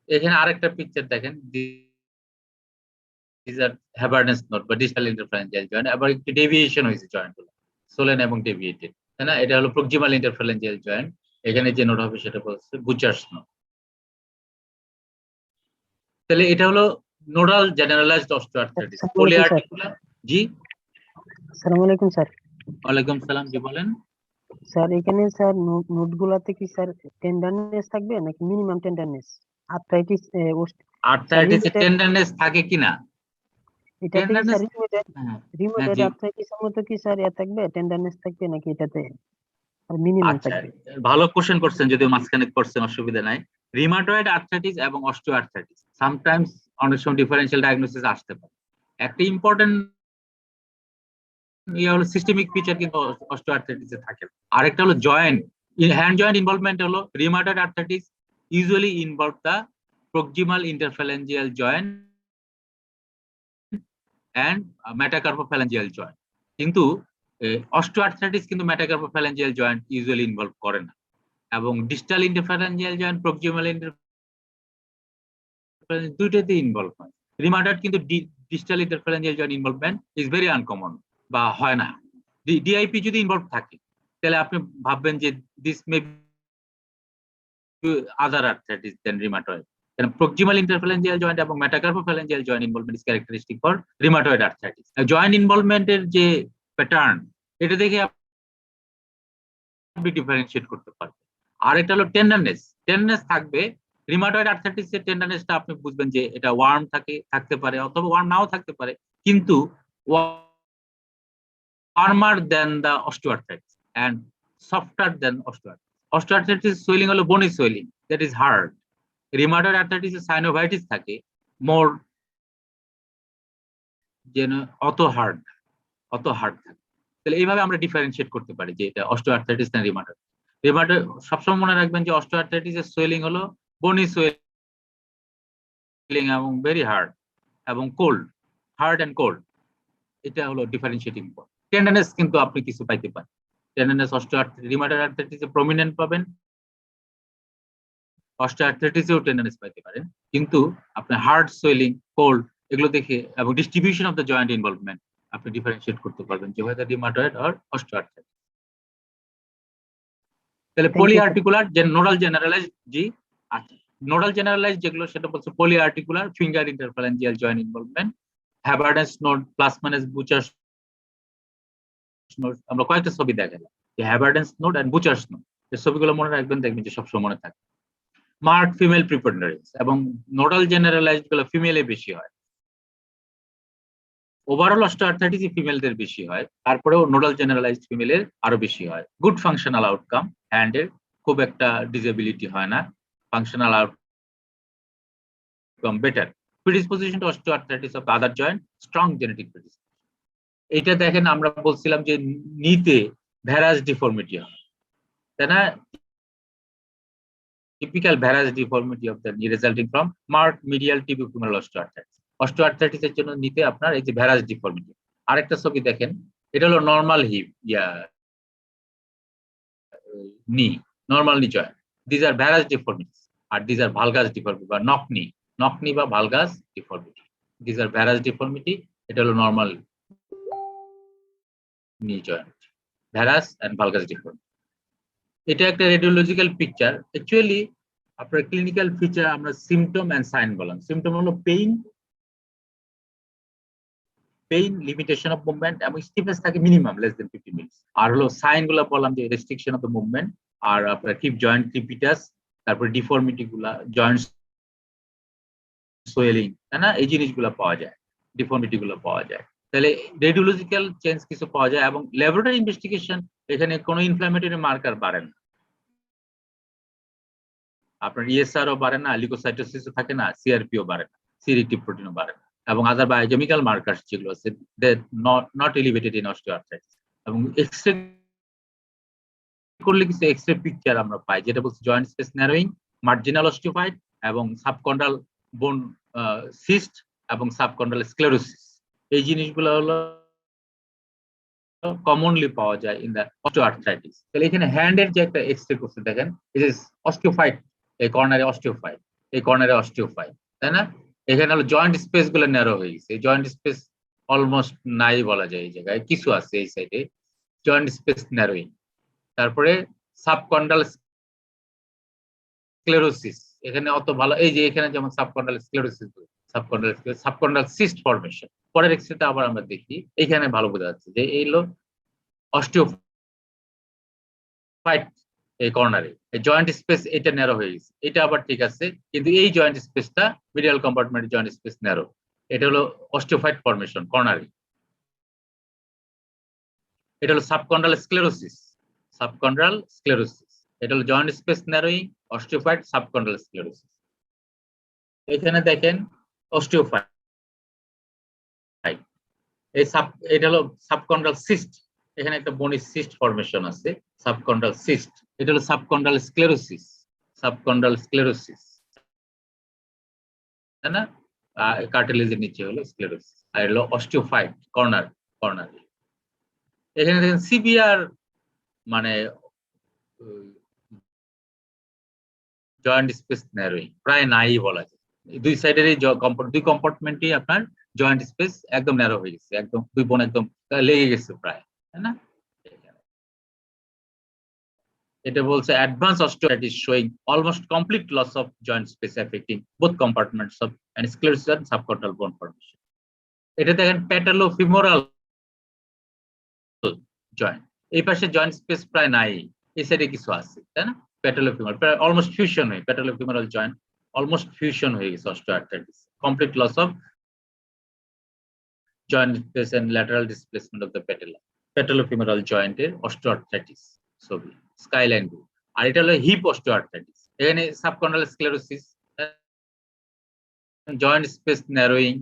S1: এখানে আরেকটা পিকচার দেখেন, these are Haberden's node বা distal interphalangeal joint, আবার একটু ডেভিয়েশন হয়েছে জয়েন্ট গুলো, সোলেন এবং ডেভিয়েটেড, তাই না? এটা হলো প্রক্সিমাল ইন্টারফ্যালেঞ্জিয়াল জয়েন্ট, এখানে যে নোড হবে সেটা বলছে বুচার্স নোড। তাহলে এটা হলো নোডাল জেনারেলাইজড অস্টিওআর্থ্রাইটিস,
S4: আসসালামু আলাইকুম স্যার।
S1: পলিআর্টিকুলার। জি,
S4: আসসালামু আলাইকুম স্যার।
S1: ওয়ালাইকুম সালাম, জি বলেন।
S4: স্যার এখানে স্যার নোট গুলাতে কি স্যার টেন্ডারনেস থাকবে নাকি মিনিমাম টেন্ডারনেস? আর্থ্রাইটিস
S1: আর্থ্রাইটিস এ টেন্ডারনেস থাকে কিনা?
S4: এটাতে কি স্যার
S1: টেন্ডারনেস, হ্যাঁ
S4: রিমোটেড
S1: জি,
S4: আর্থ্রাইটিস এর মতো কি স্যার থাকবে, টেন্ডারনেস থাকবে নাকি এটাতে আর মিনিমাম
S1: আচ্ছা,
S4: থাকবে?
S1: ভালো কোশ্চেন করছেন, যদিও মাঝখানে করছেন, অসুবিধা নাই। রিমাটয়েড আর্থ্রাইটিস এবং অস্টিওআর্থ্রাইটিস সামটাইমস অনেক সময় ডিফারেন্সিয়াল ডায়াগনোসিস আসতে পারে। একটা ইম্পর্টেন্ট ইয়ে হলো সিস্টেমিক ফিচার কিন্তু অস্টিওআর্থ্রাইটিসে থাকে না। আরেকটা হলো জয়েন্ট, হ্যান্ড জয়েন্ট ইনভলভমেন্ট হলো rheumatoid arthritis usually involve the proximal interphalangeal joint and metacarpophalangeal joint, কিন্তু অস্টিওআর্থ্রাইটিস কিন্তু মেটাকার্পোফ্যালেঞ্জিয়াল জয়েন্ট ইউজুয়ালি ইনভলভ করে না, এবং distal interphalangeal joint, proximal interphalangeal দুইটাতে ইনভলভ হয়। রিমাটয়েড কিন্তু distal interphalangeal joint involvement is very uncommon, বা হয় না। ডিআইপি যদি ইনভলভ থাকে তাহলে আপনি ভাববেন যে this may other arthritis than rheumatoid, কারণ প্রক্সিমাল ইন্টারফ্যালেঞ্জিয়াল জয়েন্ট এবং metacarpophalangeal joint involvement is characteristic for rheumatoid arthritis. Joint ইনভলভমেন্টের যে প্যাটার্ন, এটা দেখে আপনি ডিফারেন্সিয়েট করতে পারবেন। আর এটা হলো টেন্ডারনেস, টেন্ডারনেস থাকবে। রিমাটয়েড আর্থ্রাইটিসের টেন্ডারনেসটা আপনি বুঝবেন যে এটা ওয়ার্ম থাকতে পারে অথবা ওয়ার্ম নাও থাকতে পারে, কিন্তু warmer than the osteoarthritis and softer than osteoarthritis. Osteoarthritis swelling হলো bony swelling that is hard. Rheumatoid arthritis A synovitis থাকে more যেন অত হার্ড থাকে। তাহলে এইভাবে আমরা ডিফারেন্সিয়েট করতে পারি যে এটা অস্টিওআর্থ্রাইটিস না রিমাটয়েড। রিমাটয়েড সবসময় মনে রাখবেন যে অস্টিওআর্থ্রাইটিস এর সোয়েলিং হলো বনি সোয়েলিং এবং ভেরি হার্ড এবং কোল্ড, হার্ড এন্ড কোল্ড, এটা হলো ডিফারেন্সিয়েটিং পয়েন্ট। টেন্ডারনেস কিন্তু আপনি কিছু পাইতে পারেন, টেন্ডারনেস রিমাটয়েড আর্থ্রাইটিসে প্রমিনেন্ট পাবেন, অস্টিওআর্থ্রাইটিসেও টেন্ডারনেস পাইতে পারেন, কিন্তু আপনি হার্ড সোয়েলিং, কোল্ড এগুলো দেখে এবং distribution of the joint involvement আপনি ডিফারেন্সিয়েট করতে পারবেন যে whether রিমাটয়েড অর অস্টিওআর্থ্রাইটিস। তাহলে
S4: Thank you,
S1: পলিআর্টিকুলার যে নোডাল জেনারেলাইজড, জি আচ্ছা, নোডাল জেনারেলাইজড যেগুলো সেটা বলছে polyarticular finger interphalangeal joint involvement, Heberden's node, প্লাসমানেস বুচার্স নোড। আমরা কয়েকটা ছবি দেখালাম যে Heberden's node and Bouchard's node, এই ছবিগুলো মনে রাখবেন, দেখবেন যে সবসময় মনে থাকে। মার্ক ফিমেল প্রিপন্ডারেন্স, এবং নোডাল জেনারেলাইজড গুলো ফিমেলে বেশি হয়। ওভারঅল অস্টিওআর্থ্রাইটিস ফিমেলদের বেশি হয়, তারপরেও নোডাল জেনারেলাইজড ফিমেলের আরো বেশি হয়। গুড ফাংশনাল আউটকাম, হ্যান্ডের খুব একটা ডিসেবিলিটি হয় না, functional outcome better. Predisposition to osteoarthritis of other joint, strong genetic predisposition. এটা দেখেন, আমরা বলছিলাম যে নিতে ভ্যারাস ডিফর্মিটি হয়, তাই না? Typical varus deformity of the knee resulting from marked medial tibio-femoral osteoarthritis. Osteoarthritis এর জন্য নিতে আপনার এই যে varus deformity। আরেকটা ছবি দেখেন, এটা হলো normal hip knee, normal knee joint. These are varus deformities, আর these are valgus deformity বা knock knee বা valgus deformity. These are varus deformity, এটা হলো normal knee joint, varus and valgus deformity. এটা একটা রেডিওলজিক্যাল পিকচার। অ্যাকচুয়ালি আপনার ক্লিনিক্যাল ফিচার আমরা সিমটম এন্ড সাইন বললাম। সিমটম হলো পেইন, লিমিটেশন অফ মুভমেন্ট এবং স্টিফনেস থাকে মিনিমাম লেস দেন 50 মিনিটস। আর হলো সাইন গুলো বললাম যে রেস্ট্রিকশন অফ দ্য মুভমেন্ট, আর আপনার হিপ জয়েন্ট ক্রিপিটাস, তারপর ডিফর্মিটি গুলা, জয়েন্ট সোয়েলিং, তাই না? এই জিনিসগুলো পাওয়া যায়, ডিফর্মিটি গুলো পাওয়া যায়। তাহলে রেডিওলজিক্যাল চেঞ্জ কিছু পাওয়া যায়, এবং ল্যাবরেটরি ইনভেস্টিগেশন এখানে কোনো ইনফ্ল্যামেটরি মার্কার বাড়ে না, আপনার ইএসআরও বাড়ে না, লিউকোসাইটোসিসও থাকে না, সিআরপিও বাড়ে না, সি-রিএক্টিভ প্রোটিনও বাড়ে না, এবং আদার বায়োকেমিক্যাল মার্কারস যেগুলো আছে they not elevated in osteoarthritis. এবং এক্সরে করলে কিছু এক্সরে পিকচার আমরা পাই, যেটা বলছে joint space narrowing, marginal osteophyte এবং সাবকন্ডাল বোন সিস্ট এবং সাবকন্ডাল স্ক্লেরোসিস। এই জিনিসগুলো হলো কমনলি পাওয়া যায় ইন দ্য অস্টিওআর্থ্রাইটিস। তাহলে এখানে হ্যান্ডের যে একটা এক্সরে করতে দেখেন, এই যে অস্টিওফাইট, এই কর্নারে অস্টিওফাইট, এই কর্নারে অস্টিওফাইট, তাই না? এখানে হলো জয়েন্ট স্পেস গুলো ন্যারো হয়ে গেছে, এই জয়েন্ট স্পেস অলমোস্ট নাই বলা যায়, এই জায়গায় কিছু আছে এই সাইডে জয়েন্ট স্পেস ন্যারোইং। তারপরে সাবকন্ডাল স্ক্লেরোসিস, এখানে অত ভালো, এই যে এখানে যেমন সাবকন্ডাল স্ক্লেরোসিস, সাবকন্ডাল সিস্ট ফরমেশন। পরের এক্সরেতে আবার আমরা দেখি, এখানে ভালো বোঝা যাচ্ছে যে এই হলো অস্টিওফাইট এই কর্নারে, এই জয়েন্ট স্পেস এটা ন্যারো হয়ে গেছে, এটা আবার ঠিক আছে, কিন্তু এই জয়েন্ট স্পেসটা মিডিয়াল কম্পার্টমেন্টের জয়েন্ট স্পেস ন্যারো, এটা হলো অস্টিওফাইট ফরমেশন কর্নারে। এটা হলো সাবকন্ডাল স্ক্লেরোসিস, সাবকন্ডাল স্ক্লেরোসিস, এটা হলো joint space narrowing osteophyte সাবকন্ডাল sclerosis. এখানে দেখেন অস্টিওফাইট, এটা হলো সাবকন্ডাল সিস্ট, এখানে একটা বনি সিস্ট ফরমেশন আছে, সাবকন্ডাল সিস্ট। এটা হলো সাবকন্ডাল স্ক্লেরোসিস, সাবকন্ডাল স্ক্লেরোসিস, তাই না? কার্টিলেজের নিচে হলো স্ক্লেরোসিস, আর হলো অস্টিওফাইট কর্নার, কর্নারে। এখানে দেখেন সিভিয়ার মানে জয়েন্ট স্পেস ন্যারোইং প্রায় নাই বলা যায়, দুই সাইডের এই দুই কম্পার্টমেন্টই আপনার জয়েন্ট স্পেস একদম ন্যারো হয়ে গেছে, একদম দুই বোন একদম লেগে গেছে প্রায়, তাই না? এটা বলছে advance osteoarthritis showing almost complete loss of joint space affecting both compartments of and sclerosis and subchondral bone formation. এটা দেখেন প্যাটালোফিমোরাল জয়েন্ট, এই পাশে জয়েন্ট স্পেস প্রায় নাই, এই সাইডে কিছু আছে, তাই না? প্যাটালোফিমোরাল প্রায় অলমোস্ট ফিউশন হয়ে, প্যাটালোফিমোরাল জয়েন্ট অলমোস্ট ফিউশন হয়ে গেছে osteoarthritis, complete loss of joint space and lateral displacement of the patella, patellofemoral জয়েন্টের অস্টিওআর্থ্রাইটিস ছবি স্কাইলাইন গ্রুপ। আর এটা হলো হিপ অস্টিওআর্থ্রাইটিস, এখানে সাবকন্ডাল স্ক্লেরোসিস, জয়েন্ট স্পেস ন্যারোইং,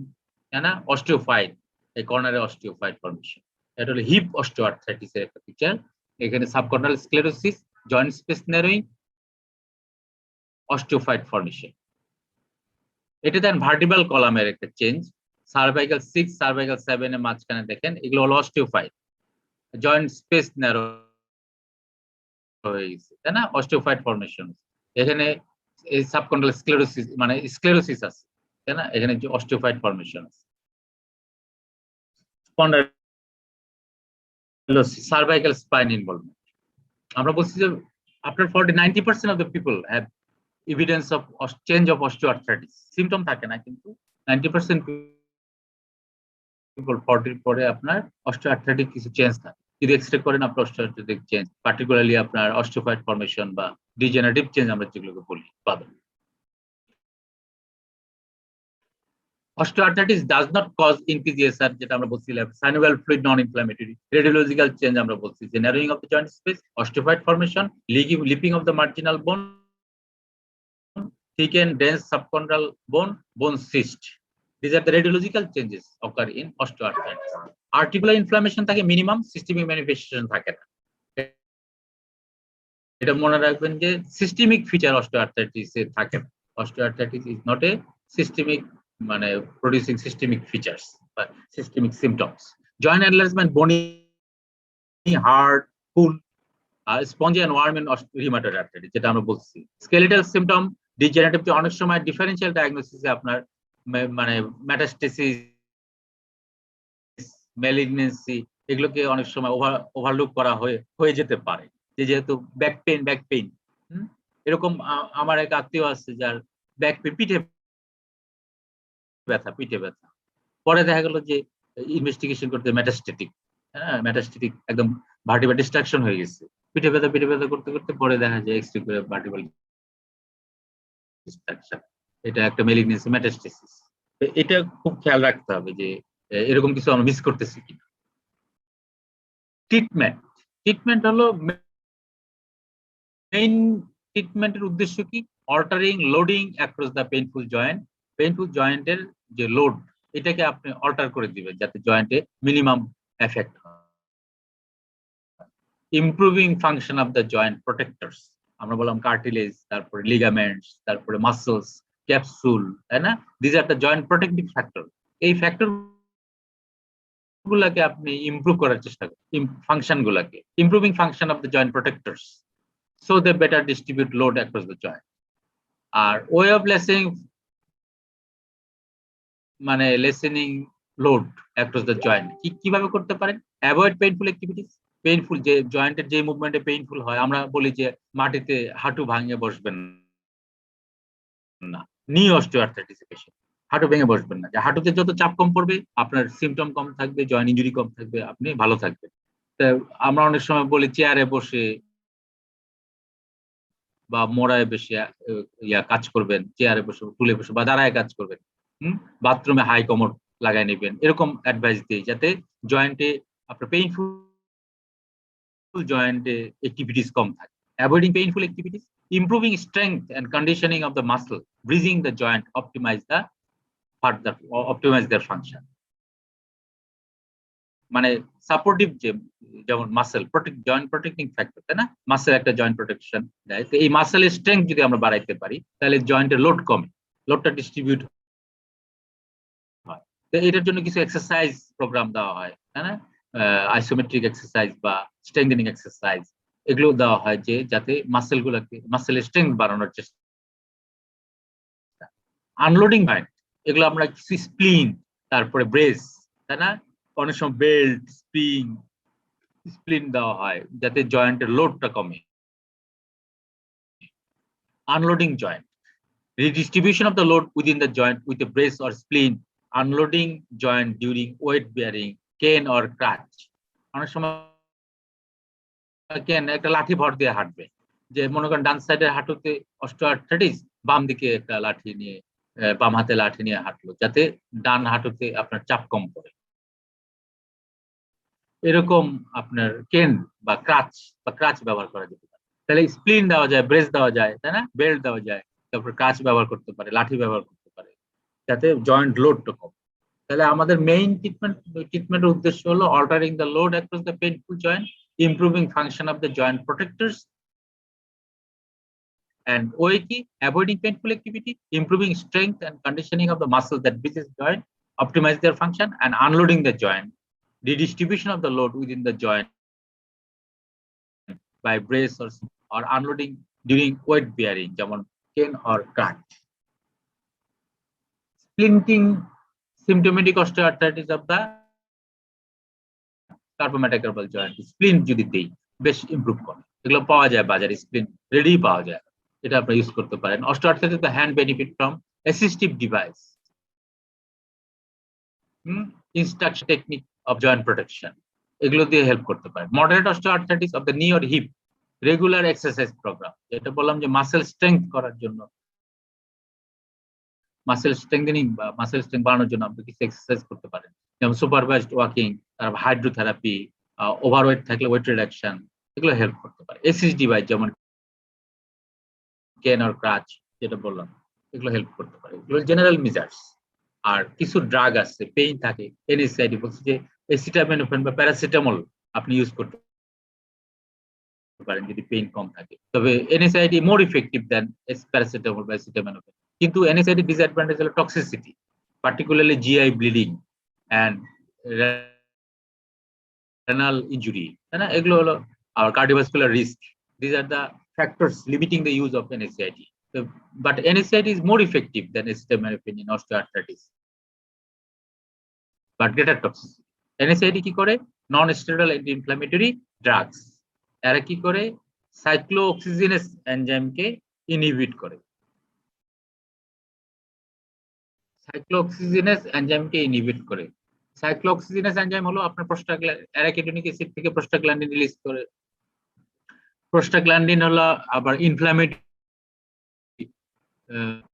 S1: তাই না? অস্টিওফাইট, এই কর্নারে অস্টিওফাইট ফর্মেশন। এটা হলো হিপ অস্টিওআর্থ্রাইটিস এর একটা পিকচার, এখানে subchondral sclerosis, joint space narrowing, osteophyte formation. এটা দেন ভার্টিব্রাল কলামের একটা চেঞ্জ, সার্ভাইকাল 6 সার্ভাইকাল 7 এর মাঝখানে দেখেন এগুলো হলো অস্টিওফাইট, জয়েন্ট স্পেস ন্যারো হয়ে গেছে, তাই না? Osteophyte formation. এখানে এই সাবকন্ডাল স্ক্লেরোসিস মানে স্ক্লেরোসিস আছে, তাই না? এখানে যে অস্টিওফাইট ফর্মেশন আছে। Spondylosis, cervical spine involvement. আমরা বলছি যে আপনার 90% of the people have evidence of change of osteoarthritis, symptom থাকে না, কিন্তু 90% পিপল 40 পরে আপনার অস্টিওআর্থ্রাইটিক কিছু চেঞ্জ থাকে। যদি এক্সরে করেন আপনার অস্টিওআর্থ্রাইটিক চেঞ্জ, পার্টিকুলারলি আপনার অস্টিওফাইট ফর্মেশন বা ডিজেনারেটিভ চেঞ্জ আমরা যেগুলোকে বলি পাবেন। Osteoarthritis does not cause increased ESR, যেটা আমরা বলছিলাম synovial fluid non-inflammatory, radiological change আমরা বলছি যে narrowing of the joint space, osteophyte formation, leaping of the marginal bone, thick and dense subchondral bone, bone cyst. These are the radiological changes occur in osteoarthritis. Articular inflammation থাকে minimum, systemic manifestation থাকে না। এটা মনে রাখবেন যে সিস্টেমিক ফিচার অস্টিওআর্থ্রাইটিস এ থাকে না। Osteoarthritis is not a systemic মানে প্রোডিউসিং সিস্টেমিক ফিচার্স বা systemic symptoms. Joint enlargement, bony, hard, full, spongy and warm in rheumatoid arthritis, যেটা আমরা বলছি। স্কেলেটাল সিম্পটম ডিজেনারেটিভ, অনেক সময় ডিফারেনশিয়াল ডায়াগনোসিসে আপনার মানে মেটাস্টেসিস, ম্যালিগনেন্সি, এগুলোকে অনেক সময় ওভারলুক করা হয়ে যেতে পারে, যেহেতু ব্যাক পেইন এরকম। আমার এক আত্মীয় আছে যার ব্যাক পেইন, পিঠে ব্যথা, পরে দেখা গেল যে ইনভেস্টিগেশন করতে মেটাস্টেটিক, হ্যাঁ মেটাস্টেটিক একদম ভার্টিব্রাল ডিস্ট্রাকশন হয়ে গেছে, পিঠে ব্যথা করতে করতে পরে দেখা যায় এক্সরে করে ভার্টিব্রাল ডিস্ট্রাকশন, এটা একটা ম্যালিগনেন্সি মেটাস্টেসিস। এটা খুব খেয়াল রাখতে হবে যে এরকম কিছু আমরা মিস করতেছি কিনা। ট্রিটমেন্ট হলো মেইন ট্রিটমেন্টের উদ্দেশ্য কি? Altering loading across the painful জয়েন্টের যে লোড এটাকে আপনি অল্টার করে দিবেন যাতে জয়েন্টে মিনিমাম এফেক্ট হয়। Improving function of the joint protectors, আমরা বললাম কার্টিলেজ, তারপরে লিগামেন্টস, তারপরে মাসলস, ক্যাপসুল, তাই না? This are the joint protective factor. এই ফ্যাক্টর গুলাকে আপনি ইমপ্রুভ করার চেষ্টা করেন, ফাংশন গুলাকে, improving function of the joint protectors so they better distribute load across the joint. আর way of lessening load across the joint কিভাবে করতে পারেন? অ্যাভয়েড পেইনফুল অ্যাক্টিভিটিস, পেইনফুল যে জয়েন্টের যে মুভমেন্টে পেইনফুল হয়, আমরা বলি যে মাটিতে হাঁটু ভাঙিয়ে বসবেন না, নি অস্টিওআর্থ্রাইটিস পেশেন্ট, হাঁটু ভেঙে বসবেন না, যে হাঁটুতে যত চাপ কম পড়বে আপনার সিমটম কম থাকবে, জয়েন্ট ইনজুরি কম থাকবে, আপনি ভালো থাকবেন। তা আমরা অনেক সময় বলি চেয়ারে বসে বা মোড়ায় বসে কাজ করবেন, চেয়ারে বসে, টুলে বসে বা দাঁড়ায় কাজ করবেন, বাথরুমে হাই কমোড লাগাই নেবেন, এরকম অ্যাডভাইস দিই যাতে জয়েন্টে আপনার পেইনফুল জয়েন্টে অ্যাক্টিভিটিস কম থাকে। Avoiding painful activities, improving strength and conditioning of the muscle, bridging the joint, optimize their function. মানে সাপোর্টিভ যেমন muscle protect, joint protecting factor, তাই না? মাসেল একটা জয়েন্ট প্রোটেকশন দেয়। তো এই মাসেলের স্ট্রেংথ যদি আমরা বাড়াইতে পারি তাহলে জয়েন্টের লোড কমে, লোডটা ডিস্ট্রিবিউট হয়। তো এটার জন্য কিছু এক্সারসাইজ প্রোগ্রাম দেওয়া হয়, তাই না? আইসোমেট্রিক এক্সারসাইজ বা স্ট্রেংথেনিং এক্সারসাইজ এগুলো দেওয়া হয় যে যাতে মাসেলের স্ট্রেংথ বাড়ানোর চেষ্টা। আনলোডিং জয়েন্ট, এগুলো আমরা কিছু স্প্লিন, তারপরে ব্রেস, তাই না? অনেক সময় বেল্ট, স্প্লিন দেওয়া হয় যাতে জয়েন্টের লোডটা কমে। Unloading joint, redistribution of the load within the joint with a brace or spleen, unloading joint during weight bearing, cane or crutch. অনেক সময় কেন একটা লাঠি ভর দিয়ে হাঁটবে, যে মনে করেন ডান সাইডের হাঁটুতে অস্টিওআর্থ্রাইটিস, বাম দিকে একটা লাঠি নিয়ে, বাম হাতে লাঠি নিয়ে হাঁটলো যাতে ডান হাঁটুতে আপনার চাপ কম পড়ে। এরকম আপনার কেন বা ক্রাচ ব্যবহার করা যেতে পারে। তাহলে স্প্লিন দেওয়া যায়, ব্রেস দেওয়া যায়, তাই না? বেল্ট দেওয়া যায়, তারপর ক্রাচ ব্যবহার করতে পারে, লাঠি ব্যবহার করতে পারে যাতে জয়েন্ট লোডটা কম। তাহলে আমাদের মেইন ট্রিটমেন্টের উদ্দেশ্য হলো altering the load across the painful joint, improving function of the joint protectors and OAT, avoiding painful activity, improving strength and conditioning of the muscles that bridges joint, optimize their function, and unloading the joint, redistribution of the load within the joint by brace or unloading during weight bearing, যেমন cane or crutch. Splinting, symptomatic osteoarthritis of the carpometacarpal joint, splint যদি দেই বেশ ইমপ্রুভ করে। এগুলো পাওয়া যায় বাজারে, স্প্লিন রেডি পাওয়া যায়, এটা আপনি ইউজ করতে পারেন। Osteoarthritis the hand benefit from assistive device, instruction technique of joint protection, এগুলো দিয়ে হেল্প করতে পারেন। Moderate osteoarthritis of the knee or hip, regular exercise program, যেটা বললাম যে মাসেল স্ট্রেংথ করার জন্য, মাসেল স্ট্রেংথেনিং বা মাসেল স্ট্রেংথ বাড়ানোর জন্য আপনি কিছু এক্সারসাইজ করতে পারেন, যেমন সুপারভাইজড ওয়াকিং, তারপর হাইড্রোথেরাপি, ওভারওয়েট থাকলে ওয়েট রিডাকশন, এগুলো হেল্প করতে পারে। এসিস ডিভাইস যেমন কেন অর ক্রাচ যেটা বললাম, এগুলো হেল্প করতে পারে। এগুলো জেনারেল মেজার্স। আর কিছু ড্রাগ আছে, পেইন থাকে, এনএসআইডি বলছে যে অ্যাসিটামিনোফেন বা প্যারাসিটামল আপনি ইউজ করতে পারেন যদি পেইন কম থাকে। তবে এনএসআইডি মোর ইফেক্টিভ দ্যান প্যারাসিটামল বা অ্যাসিটামিনোফেন। কিন্তু এনএসআইডি ডিসঅ্যাডভান্টেজ হলো toxicity, particularly GI bleeding and renal injury, তাই না? এগুলো হলো আর cardiovascular risk. These are the factors limiting the use of NSAID. So, but NSAID is more effective than acetaminophen in osteoarthritis, but greater toxicity. NSAID কি করে? Non-steroidal anti-inflammatory drugs. এরা কি করে? সাইক্লোঅক্সিজেনেস এনজাইমকে ইনহিবিট করে। সাইক্লোঅক্সিজেনেস এনজাইমকে ইনহিবিট করে। সাইক্লোঅক্সিজেনেস এনজাইম হলো আপনার অ্যারাকিডোনিক অ্যাসিড থেকে প্রোস্টাগ্ল্যান্ডিন রিলিজ করে। প্রোস্টাগ্ল্যান্ডিন হলো আবার ইনফ্ল্যামেটরি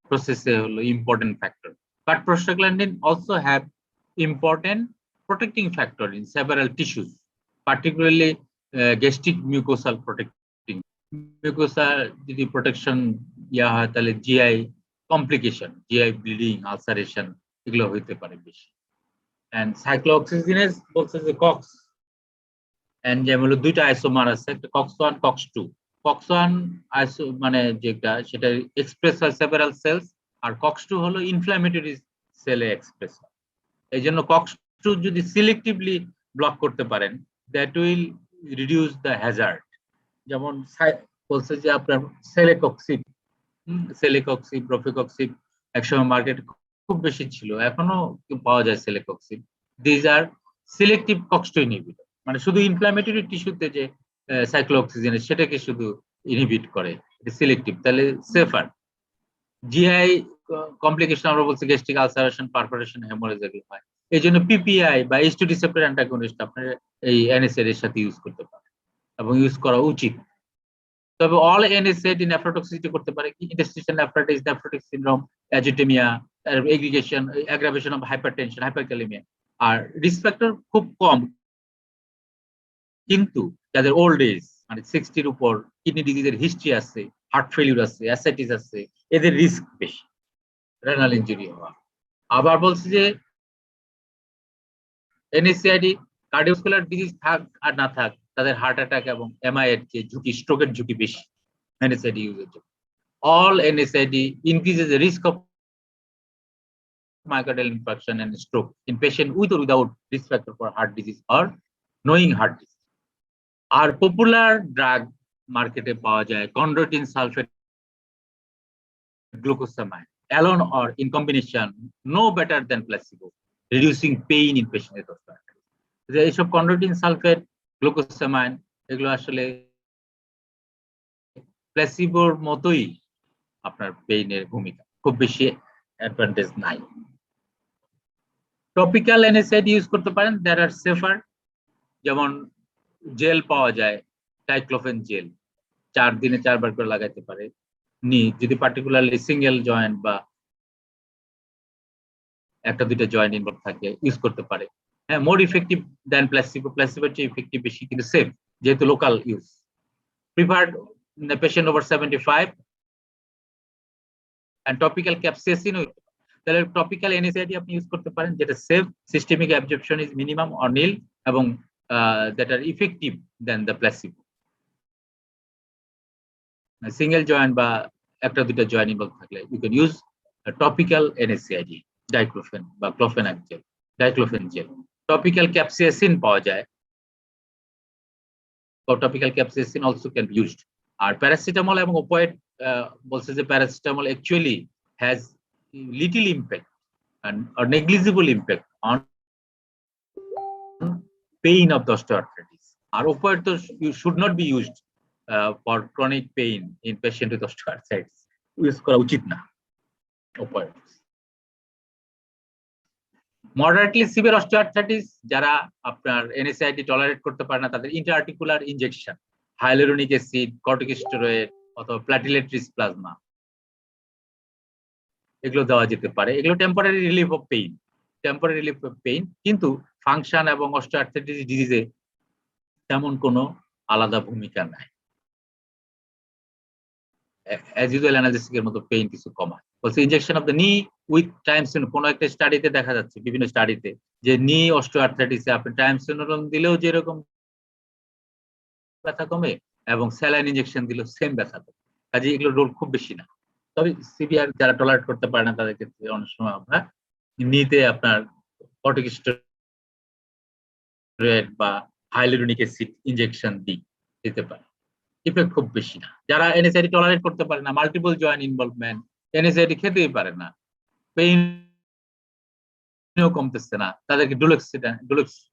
S1: প্রসেসে হলো important factor, but prostaglandin also have important protecting factor in several tissues, particularly gastric mucosal protecting. Mucosa যদি প্রোটেকশন হয় তাহলে GI complication, GI bleeding, ulceration এগুলো হইতে পারে বেশি। And cyclooxygenase বলছে যে কক্স এনজাইম হলো দুইটা আইসোমার আছে, একটা কক্স 1 কক্স 2। কক্স 1 আইসো মানে যেটা সেটা এক্সপ্রেস হয় সেভারাল সেলস, আর কক্স 2 হলো ইনফ্ল্যামেটরি সেলে এক্সপ্রেস হয়। এইজন্য কক্স 2 যদি সিলেক্টিভলি ব্লক করতে পারেন that will reduce the Hazard. যেমন বলছে যে আপনার সেলেকক্সিব, প্রফিকক্সিব একসময় মার্কেটে খুব বেশি ছিল, এখনো পাওয়া যায় celecoxib. These are selective COX 2 inhibitor, মানে শুধু ইনফ্ল্যামেটরি টিস্যুতে যে সাইক্লোঅক্সিজেনেস সেটাকে শুধু ইনহিবিট করে, এটা সিলেক্টিভ, তাহলে সেফার। জিআই কমপ্লিকেশন আমরা বলছি গ্যাস্ট্রিক আলসারেশন, পারফোরেশন, হেমোরেজ এগুলো হয়। এই জন্য পিপিআই বা H2 রিসেপ্টর অ্যান্টাগনিস্ট আপনার এই NSAID এর সাথে ইউজ করতে পারে এবং ইউজ করা উচিত। তবে অল NSAID নেফ্রোটক্সিসিটি করতে পারে কি interstitial nephritis, nephrotic syndrome, azotaemia, aggregation, aggravation of hypertension, hyperkalaemia. আর রিস্ক ফ্যাক্টর খুব কম, কিন্তু যাদের ওল্ড এজ মানে 60 উপর, কিডনি ডিজিজের হিস্ট্রি আছে, হার্ট ফেলিউর আছে, অ্যাসাইটিস আছে, এদের রিস্ক বেশি রেনাল ইনজুরি হওয়া। আবার বলছে যে NSAID কার্ডিওভাস্কুলার ডিজিজ থাক আর না থাক, তাদের হার্ট অ্যাটাক এবং MI এর যে ঝুঁকি, স্ট্রোকের ঝুঁকি বেশি NSAID ইউজের জন্য। All NSAID increases the risk of myocardial infarction and stroke in patient with or without risk factor for heart disease or knowing heart disease. আর পপুলার ড্রাগ মার্কেটে পাওয়া যায় chondroitin sulfate glucosamine alone or in combination, no better than placebo, reducing pain in patient with osteoarthritis. যে এইসব chondroitin sulfate, glucosamine এগুলো আসলে প্লেসিবোর মতোই আপনার পেইনের ভূমিকা, খুব বেশি অ্যাডভান্টেজ নাই। টপিক্যাল NSAID ইউজ করতে পারেন, দ্যাট আর সেফার, যেমন জেল পাওয়া যায়, টাইক্লোফেন জেল 4 দিনে 4 বার করে লাগাইতে পারে। যদি পার্টিকুলারলি সিঙ্গেল জয়েন্ট বা একটা দুইটা জয়েন্ট ইনভলভ থাকে ইউজ করতে পারে। হ্যাঁ, মোর ইফেক্টিভ দেন প্লাসিবো, প্লাসিবোর চেয়ে ইফেক্টিভ বেশি, কিন্তু সেফ যেহেতু local use. Preferred patient over 75 and topical capsaicin. তাহলে টপিক্যাল NSAID আপনি ইউজ করতে পারেন, যেটা safe, systemic absorption is minimum or nil, এবং that are effective than the placebo. Single joint বা একটা দুইটা জয়েন্ট ইনভলভ থাকলে you can use topical NSAID, diclofen বা clofenac gel, diclofen gel. Topical capsaicin পাওয়া যায়, topical capsaicin also can be used. আর প্যারাসিটামল এবং ওপয়েড বলছে যে paracetamol actually has little impact or negligible impact on pain of the osteoarthritis. Or opioid should not be used for chronic pain in patient with osteoarthritis. Use করা উচিত না opioid. Moderately severe osteoarthritis যারা আপনার NSAID টলারেট করতে পারে না, তাদের ইন্ট্রাআর্টিকুলার ইনজেকশন, হাইয়ালুরোনিক অ্যাসিড, কর্টিকোস্টেরয়েড অথবা প্লাটিলেট্রিজ প্লাজমা এগুলো দেওয়া যেতে পারে। এগুলো টেম্পোরারি রিলিফ অফ পেইন, কিন্তু ফাংশন এবং অস্টিওআর্থ্রাইটিস ডিজিজে তেমন কোনো আলাদা ভূমিকা নাই। অ্যাজ ইউজুয়াল অ্যানালজেসিকের মতো পেইন কিছু কমায়। বলছে injection of the knee with triamcinolone, কোনো একটা স্টাডিতে দেখা যাচ্ছে, বিভিন্ন স্টাডিতে, যে নি অস্টিওআর্থ্রাইটিসে আপনি টাইমসিনোরন দিলেও যেরকম ব্যথা কমে এবং স্যালাইন ইনজেকশন দিলেও সেম ব্যথা কমে। কাজে এগুলো রোল খুব বেশি না। তবে সিভিয়ার যারা টলারেট করতে পারে না তাদের ক্ষেত্রে অনেক সময় আমরা নিতে আপনার কর্টিকোস্টেরয়েড বা হাইয়ালুরোনিক অ্যাসিড ইনজেকশন দিতে পারে, ইফেক্ট খুব বেশি না। যারা NSAID টলারেট করতে পারে না, মাল্টিপল জয়েন্ট ইনভলভমেন্ট, NSAID খেতেই পারে না, পেইন কমতেছে না, তাদেরকে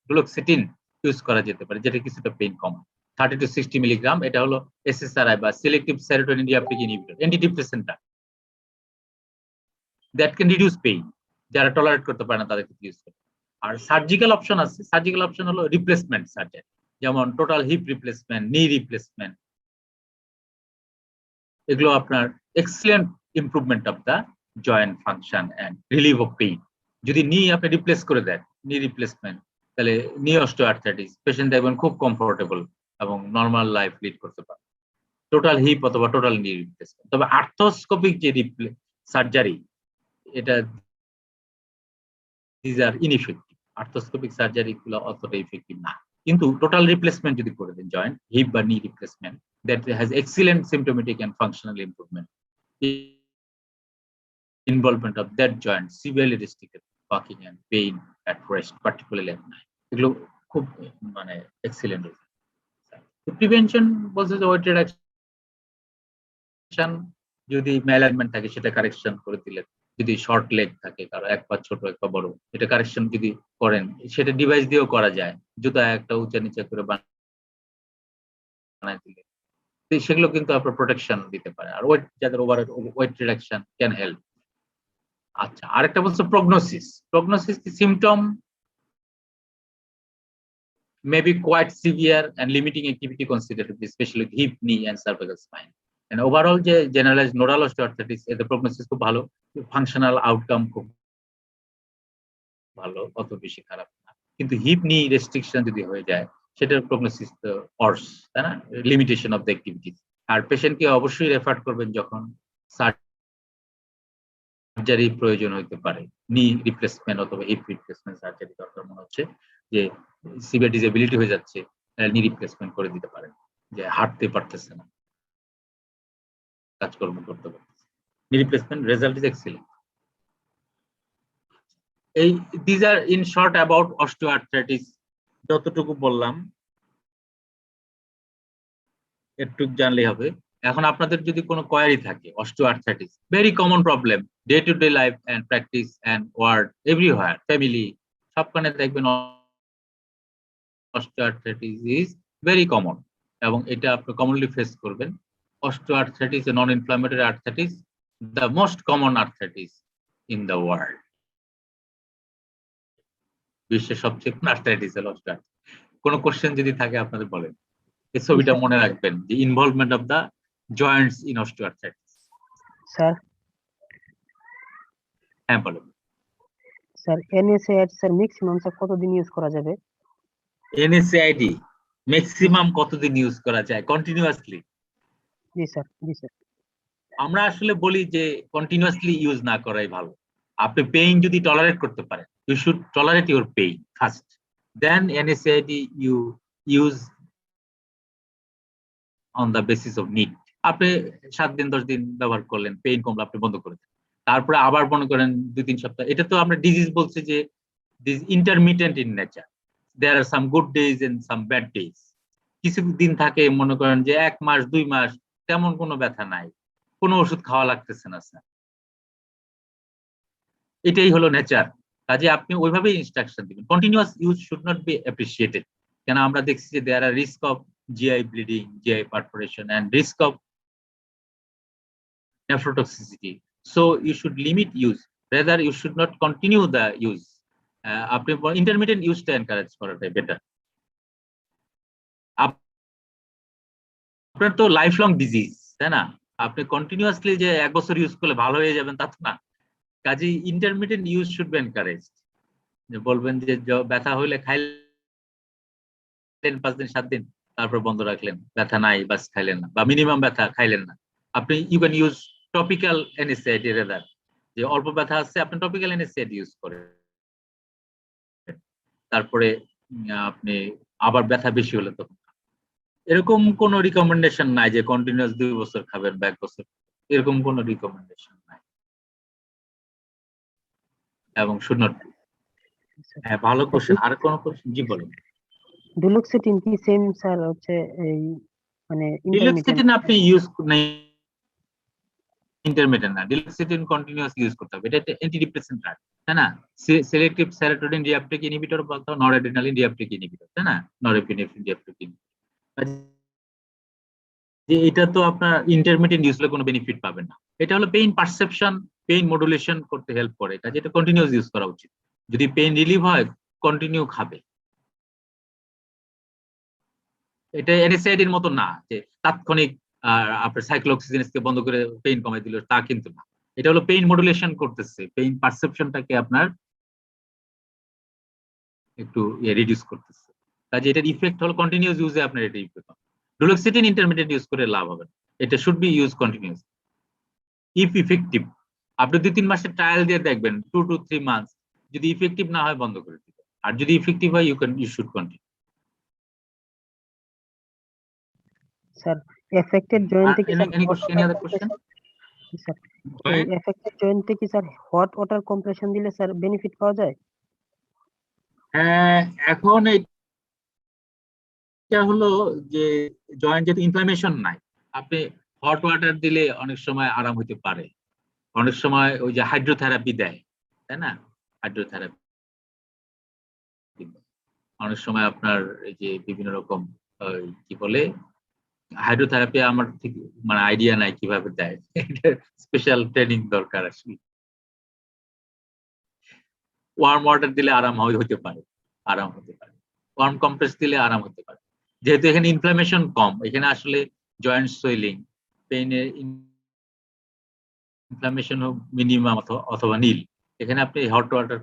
S1: ডুলোক্সিটিন ইউজ করা যেতে পারে, যেটা কিছুটা পেইন কমায়। 30 to 60 মিলিগ্রাম, এটা হলো SSRI বা selective serotonin reuptake inhibitor, antidepressant that can reduce pain. যারা টলারেট করতে পারে না তাদের ক্ষেত্রে ইউজ করে। আর সার্জিক্যাল অপশন আছে, সার্জিক্যাল অপশন হলো রিপ্লেসমেন্ট সার্জারি, যেমন total hip replacement, knee replacement. এগুলো আপনার excellent improvement of the joint function and relieve of pain. যদি নি আপনি রিপ্লেস করে দেন, নি রিপ্লেসমেন্ট, তাহলে নি অস্টিওআর্থ্রাইটিস পেশেন্ট দেখবেন খুব কমফোর্টেবল এবং নর্মাল লাইফ লিড করতে পারে। টোটাল হিপ অথবা টোটাল নি রিপ্লেসমেন্ট। তবে আর্থ্রোস্কোপিক যে সার্জারি, এটা these are ineffective. Arthroscopic surgery গুলো অতটা ইফেক্টিভ না, কিন্তু টোটাল রিপ্লেসমেন্ট যদি করে দেন জয়েন্ট, হিপ বা নি replacement, that has excellent symptomatic and functional improvement. Involvement of that joint severely restricted walking and pain at rest, particularly at night. এগুলো খুব মানে এক্সিলেন্ট। প্রিভেনশন বলছে যে ওয়েট রিডাকশন, যদি ম্যালাইনমেন্ট থাকে সেটা কারেকশন করে দিলে, যদি শর্ট লেগ থাকে কারো, এক পা ছোট এক পা বড়, এটা কারেকশন যদি করেন, সেটা ডিভাইস দিয়েও করা যায়, জুতা একটা উঁচা নিচে করে বানায় দিলে সেগুলো কিন্তু আপনার প্রোটেকশন দিতে পারে। আর ওয়েট, যাদের over weight reduction can help. আচ্ছা, আরেকটা বলছে প্রগনোসিস। প্রগনোসিস কি symptom may be quite severe and limiting activity considered, especially with hip, knee, and cervical spine. And overall, যে generalized nodal osteoarthritis এর prognosis খুব ভালো, functional outcome খুব ভালো, অত বেশি খারাপ না। কিন্তু হিপ নি রেস্ট্রিকশন যদি হয়ে যায়, সেটার প্রগনোসিস তো অর্স, তাই না? Limitation of the activities. আর পেশেন্টকে অবশ্যই রেফার করবেন যখন সার্জারি প্রয়োজন হতে পারে, নি রিপ্লেসমেন্ট অথবা হিপ রিপ্লেসমেন্ট সার্জারি দরকার মনে হচ্ছে, যে সিভিয়ার ডিসেবিলিটি হয়ে যাচ্ছে, নি রিপ্লেসমেন্ট করে দিতে পারেন, যে হাঁটতে পারতেছে না, কাজকর্ম করতে পারতেছে, knee replacement result is excellent. এই these are in short about osteoarthritis. যতটুকু বললাম একটু জানলেই হবে। এখন আপনাদের যদি কোনো কোয়ারি থাকে, osteoarthritis very common problem, day to day life and practice and work everywhere, family সবখানে দেখবেন অস্টিওআর্থ্রাইটিস ইজ ভেরি কমন, এবং এটা আপনি কমনলি ফেস করবেন। Osteoarthritis a non inflammatory arthritis, the most common arthritis in the world. বিশ্বের সবচেয়ে কোন আর্থ্রাইটিস হলো অস্টিওআর্থ্রাইটিস। কোনো কোশ্চেন যদি থাকে আপনাদের বলেন। এই ছবিটা মনে রাখবেন, যে involvement of the joints in osteoarthritis.
S4: Sir
S1: হ্যাঁ বলুন।
S4: Sir NSAID sir maximum sir কতদিন ইউজ করা যাবে?
S1: এনএসএআইডি ম্যাক্সিমাম কতদিন ইউজ করা যায়? কন্টিনিউয়াসলি।
S4: জি স্যার, জি স্যার।
S1: আমরা আসলে বলি যে কন্টিনিউয়াসলি ইউজ না করাই ভালো। আপনি পেইন যদি টলারেট করতে পারেন, you should tolerate your pain first, then NSAID you use on the basis of need. আপনি 7 দিন 10 দিন ব্যবহার করলেন, পেইন কমলো, আপনি বন্ধ করে দেন। তারপরে আবার মনে করেন 2-3 সপ্তাহ। এটা তো আমরা ডিজিজ বলছি যে this intermittent in nature, there are some good days and some bad days. কিছু দিন থাকে মনে করেন যে 1 মাস 2 মাস তেমন কোনো ব্যথা নাই, কোনো ওষুধ খাওয়া লাগতেছে না স্যার। এটাই হলো নেচার। কাজে আপনি ওইভাবেই ইনস্ট্রাকশন দিবেন। Continuous use should not be appreciated, কেন আমরা দেখছি যে there are risk of GI bleeding, GI perforation and risk of nephrotoxicity. So you should limit use, rather you should not continue the use. আপনি ইন্টারমিডিয়েট ইউজটা এনকারেজ করাটাই বেটার। আপনার তো লাইফ লং ডিজিজ, তাই না? আপনি কন্টিনিউয়াসলি যে 1 বছর ইউজ করলে ভালো হয়ে যাবেন তা তো না। কাজে intermediate use should be encourage. যে বলবেন যে ব্যথা হইলে খাইলেন 5 দিন 7 দিন, তারপর বন্ধ রাখলেন, ব্যথা নাই বাস খাইলেন না, বা মিনিমাম ব্যথা খাইলেন না। আপনি you can use topical NSAID rather, যে অল্প ব্যথা আছে আপনি টপিক্যাল এনএসএআইডি ইউজ করেন, তারপরে আপনি আবার ব্যথা বেশি হলে তখন। এরকম কোন রিকমেন্ডেশন নাই যে কন্টিনিউয়াস 2 বছর খাবেন বা 1 বছর, এরকম কোন রিকমেন্ডেশন নাই, এবং শুড নট। হ্যাঁ, ভালো কোশ্চেন। আর কোন কোশ্চেন? জি বলুন।
S4: ডুলোক্সিটিন কি সেম স্যার হচ্ছে এই মানে ইন্টারমিডিয়েট?
S1: ডিলক্সিটিন আপনি ইউজ নাই, ইন্টারমিডিয়েট না, ডিলক্সিটিন কন্টিনিউয়াস ইউজ করতে হবে। এটা অ্যান্টি ডিপ্রেসেন্ট ড্রাগ, তাই না? সিলেক্টিভ সেরোটোনিন রিআপটেক ইনহিবিটর বলতে নরএড্রিনালিন রিআপটেক ইনহিবিটর, তাই না? Norepinephrine reuptake inhibitor. যে এটা তো আপনার ইন্টারমিডিয়েট ইউজ হলে কোনো বেনিফিট পাবেন না। এটা হলো পেইন পারসেপশন, পেইন মডুলেশন করতে হেল্প করে, কাজে এটা কন্টিনিউয়াস ইউজ করা উচিত। যদি পেইন রিলিভ হয় কন্টিনিউ খাবে। এটা এনএসআইডির মতো না যে তাৎক্ষণিক আপনার সাইক্লোঅক্সিজেনেসকে বন্ধ করে পেইন কমাই দিল, তা কিন্তু না। এটা হলো পেইন মডুলেশন করতেছে, পেইন পারসেপশনটাকে আপনার একটু রিডিউস করতেছে। কাজে এটার ইফেক্ট হলো কন্টিনিউয়াস ইউজে আপনার এটা ইফেক্ট হবে। ডুলোক্সিটিন ইন্টারমিডিয়েট ইউজ করে লাভ হবে না, এটা should be use continuous if effective. আপনি 2-3 মাসের ট্রায়াল দিয়ে দেখবেন, 2 to 3 মান্থস, যদি ইফেক্টিভ না হয় বন্ধ করে দিবেন, আর যদি ইফেক্টিভ হয় you should continue.
S4: Sir affected জয়েন্টে কি sir
S1: any question, any other question?
S4: Sir এই এফেক্টেড জয়েন্টে কি স্যার হট ওয়াটার কম্প্রেশন দিলে স্যার বেনিফিট পাওয়া যায়?
S1: হ্যাঁ, এখন এটা হলো যে জয়েন্ট যেহেতু ইনফ্লামেশন নাই, আপনি হট ওয়াটার দিলে অনেক সময় আরাম হতে পারে। অনেক সময় ওই যে হাইড্রোথেরাপি দেয়, তাই না? হাইড্রোথেরাপি অনেক সময় আপনার এই যে বিভিন্ন রকম কি বলে হাইড্রোথেরাপি, আমার ঠিক মানে আইডিয়া নাই কিভাবে দেয়, স্পেশাল ট্রেনিং দরকার আসলে। ওয়ার্ম ওয়াটার দিলে আরাম হতে পারে, ওয়ার্ম কম্প্রেস দিলে আরাম হতে পারে। যেহেতু এখানে ইনফ্লামেশন কম, এখানে আসলে জয়েন্ট সোয়েলিং, পেইনের ইনফ্লামেশন মিনিমাম অথবা নীল, এখানে আপনি হট ওয়াটার